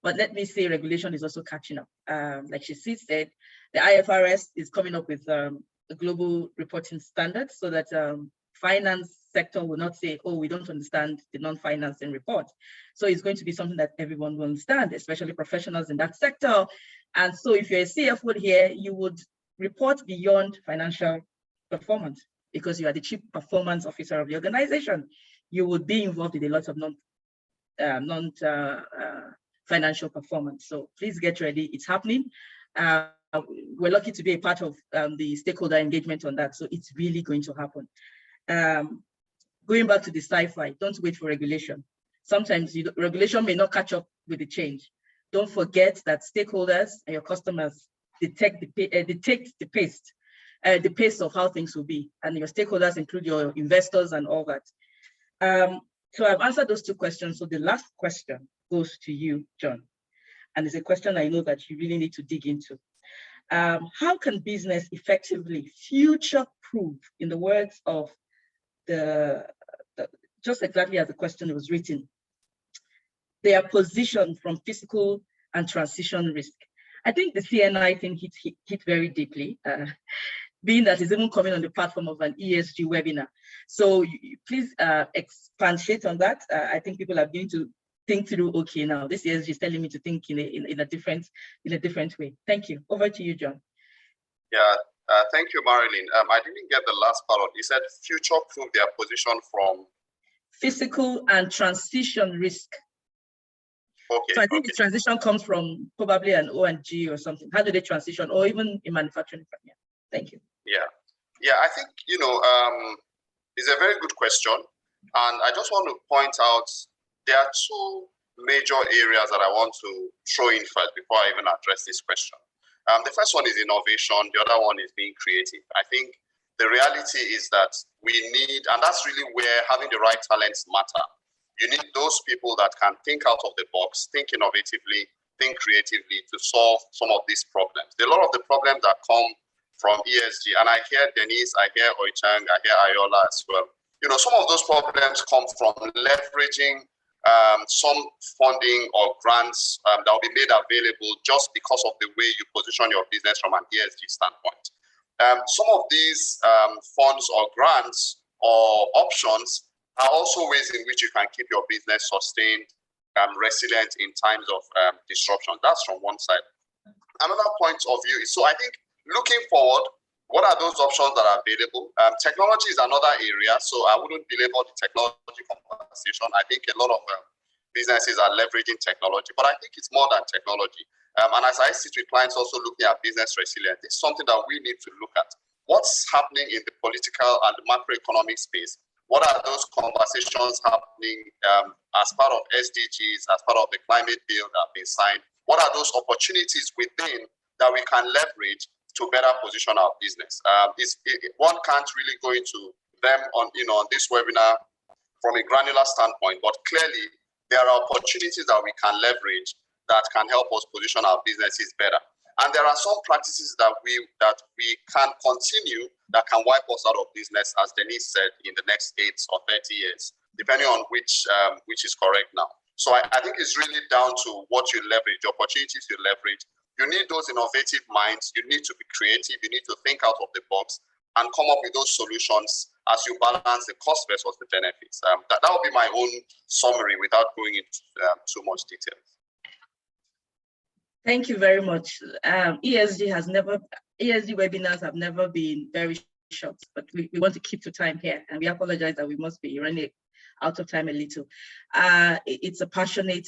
But let me say regulation is also catching up. Like she said, the IFRS is coming up with a global reporting standards so that finance sector will not say, oh, we don't understand the non-financing report. So it's going to be something that everyone will understand, especially professionals in that sector. And so if you're a CFO here, you would report beyond financial performance because you are the chief performance officer of the organization. You would be involved in a lot of non-financial performance. So please get ready, it's happening. We're lucky to be a part of the stakeholder engagement on that. So it's really going to happen. Going back to the sci-fi, don't wait for regulation. Sometimes regulation may not catch up with the change. Don't forget that stakeholders and your customers detect the pace of how things will be. And your stakeholders include your investors and all that. So I've answered those two questions. So the last question goes to you, John. And it's a question I know that you really need to dig into. How can business effectively future-proof, in the words of just exactly as the question was written, their position from fiscal and transition risk? I think the CNI thing hit very deeply, being that it's even coming on the platform of an ESG webinar. So please expatiate on that. I think people are going to think through, okay, now this ESG is telling me to think in a different way. Thank you. Over to you, John. Yeah, thank you, Marilyn. I didn't get the last part of it. You said future-proof their position from physical and transition risk. Okay. So I think the transition comes from probably an O&G or something. How do they transition, or even in manufacturing? Yeah. Thank you. Yeah, I think, it's a very good question. And I just want to point out, there are two major areas that I want to throw in first before I even address this question. The first one is innovation. The other one is being creative. I think the reality is that we need, and that's really where having the right talents matter. You need those people that can think out of the box, think innovatively, think creatively to solve some of these problems. A lot of the problems that come from ESG, and I hear Denise, I hear Oichang, I hear Ayola as well. Some of those problems come from leveraging some funding or grants that will be made available just because of the way you position your business from an ESG standpoint. Some of these funds or grants or options are also ways in which you can keep your business sustained, resilient in times of disruption. That's from one side. Another point of view is, so I think looking forward, what are those options that are available? Technology is another area, so I wouldn't belabor the technology conversation. I think a lot of businesses are leveraging technology, but I think it's more than technology. And as I sit with clients also looking at business resilience, it's something that we need to look at. What's happening in the political and the macroeconomic space? What are those conversations happening as part of SDGs, as part of the climate bill that have been signed? What are those opportunities within that we can leverage to better position our business? One can't really go into them on this webinar from a granular standpoint, but clearly there are opportunities that we can leverage that can help us position our businesses better. And there are some practices that we can continue that can wipe us out of business, as Denise said, in the next 8 or 30 years, depending on which is correct now. So I think it's really down to what you leverage, the opportunities you leverage. You need those innovative minds. You need to be creative. You need to think out of the box and come up with those solutions as you balance the cost versus the benefits. That would be my own summary without going into too much detail. Thank you very much. ESG webinars have never been very short, but we want to keep to time here, and we apologize that we must be running out of time a little. It's a passionate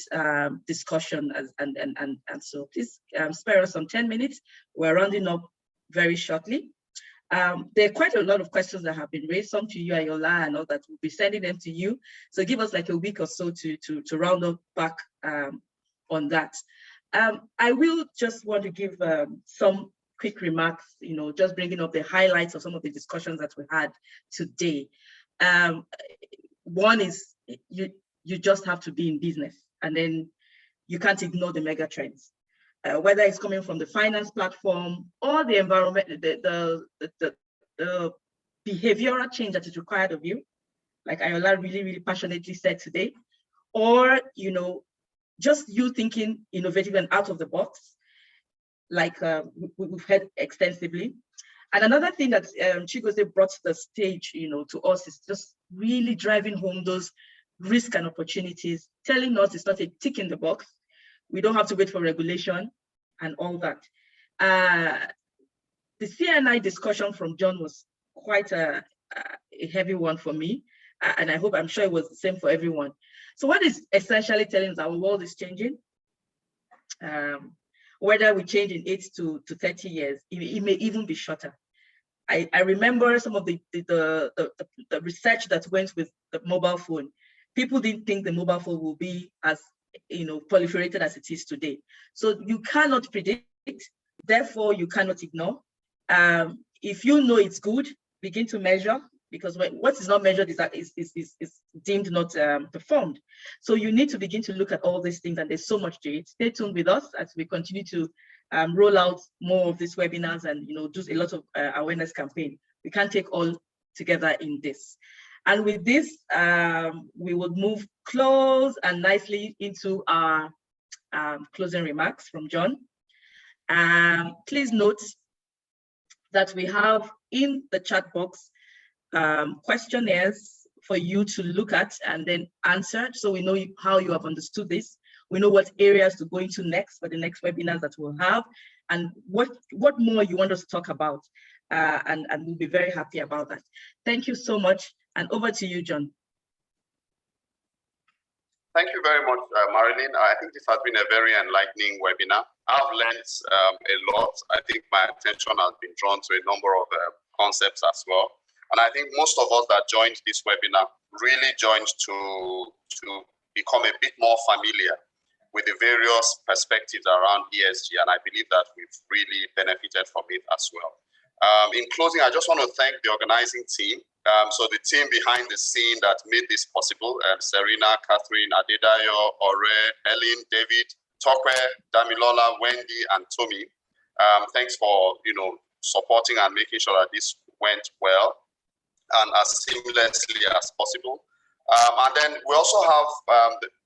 discussion, and so please spare us some 10 minutes. We're rounding up very shortly. There are quite a lot of questions that have been raised, some to you, Ayola, and all that. We'll be sending them to you. So give us like a week or so to round up back on that. I will just want to give some quick remarks, just bringing up the highlights of some of the discussions that we had today. One is you just have to be in business, and then you can't ignore the mega trends. Whether it's coming from the finance platform or the environment, the behavioral change that is required of you, like Ayola really, really passionately said today, or, just you thinking innovative and out of the box, like we've heard extensively. And another thing that Chigozie brought to the stage, to us is just really driving home those risks and opportunities, telling us it's not a tick in the box. We don't have to wait for regulation and all that. The CNI discussion from John was quite a heavy one for me, and I'm sure it was the same for everyone. So what is essentially telling us our world is changing. Whether we change in 8 to 30 years, it may even be shorter. I remember some of the research that went with the mobile phone. People didn't think the mobile phone will be as proliferated as it is today. So you cannot predict, therefore you cannot ignore. If you know it's good, begin to measure, because what is not measured is deemed not performed. So you need to begin to look at all these things, and there's so much to it. Stay tuned with us as we continue to roll out more of these webinars and do a lot of awareness campaign. We can't take all together in this. And with this, we will move close and nicely into our closing remarks from John. Please note that we have in the chat box questionnaires for you to look at and then answer, so we know how you have understood this. We know what areas to go into next for the next webinars that we'll have, and what more you want us to talk about, and we'll be very happy about that. Thank you so much, and over to you, John. Thank you very much, Marilyn. I think this has been a very enlightening webinar. I've learned a lot. I think my attention has been drawn to a number of concepts as well. And I think most of us that joined this webinar really joined to become a bit more familiar with the various perspectives around ESG. And I believe that we've really benefited from it as well. In closing, I just want to thank the organizing team. So the team behind the scene that made this possible, Serena, Catherine, Adedayo, Ore, Helen, David, Tokwe, Damilola, Wendy, and Tommy. Thanks for supporting and making sure that this went well and as seamlessly as possible. And then we also have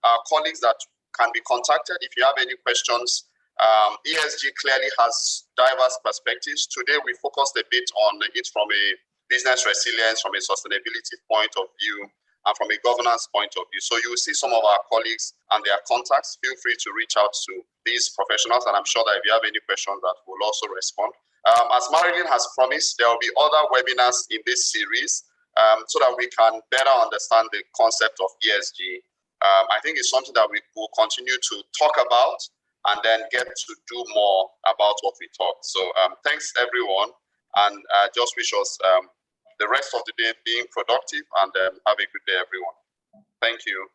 our colleagues that can be contacted if you have any questions. ESG clearly has diverse perspectives. Today we focused a bit on it from a business resilience, from a sustainability point of view, and from a governance point of view. So you will see some of our colleagues and their contacts. Feel free to reach out to these professionals, and I'm sure that if you have any questions, that will also respond. As Marilyn has promised, there will be other webinars in this series so that we can better understand the concept of ESG. I think it's something that we will continue to talk about and then get to do more about what we talk. So thanks everyone, and just wish us the rest of the day being productive, and have a good day everyone. Thank you.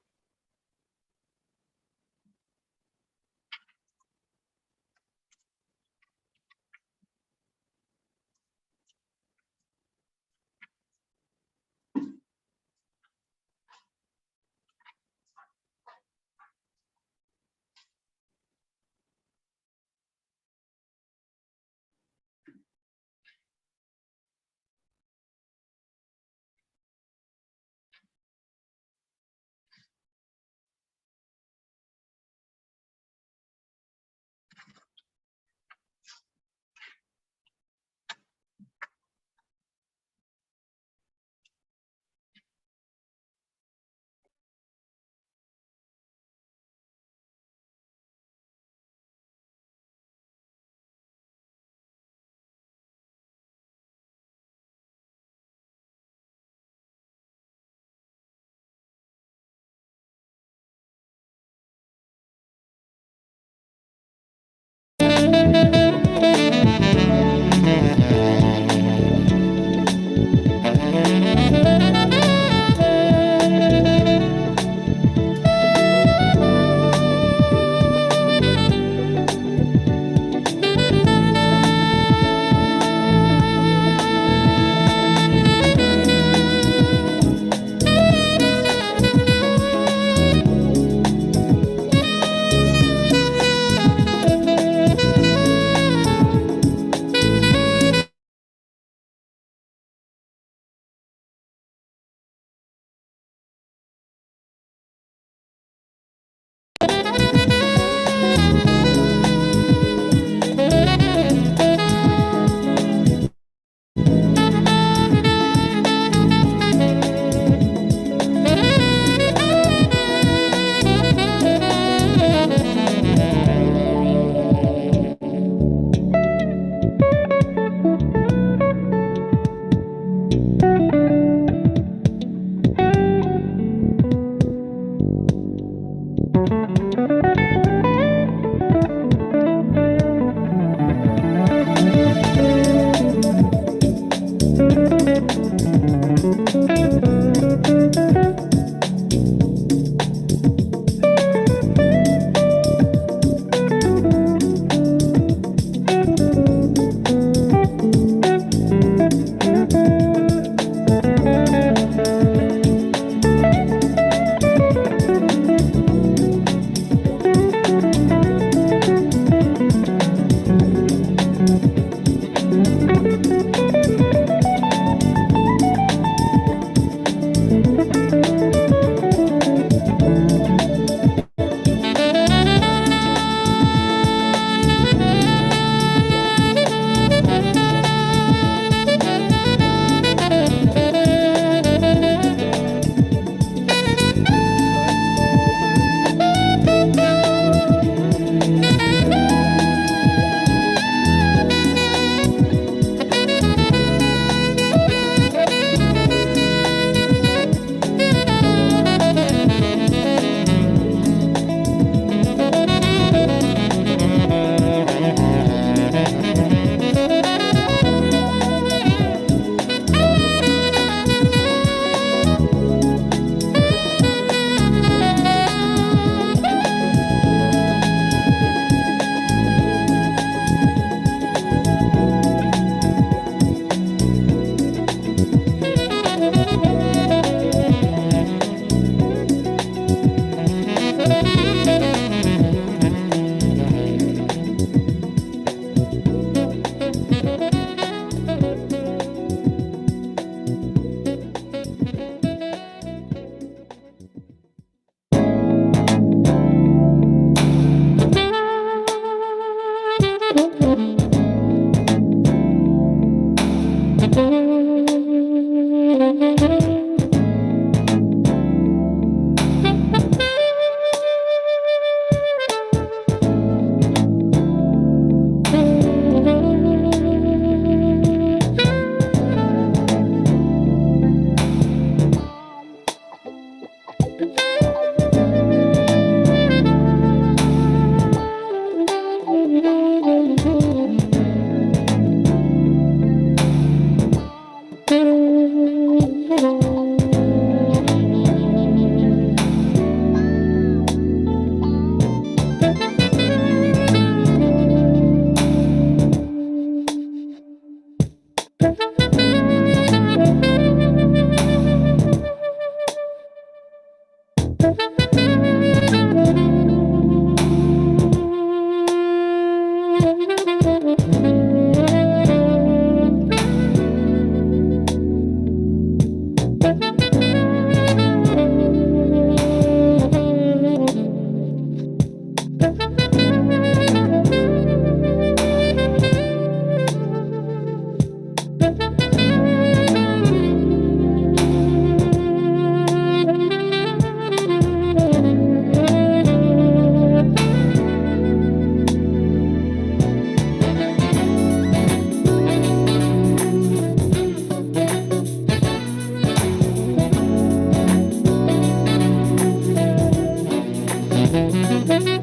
Thank you.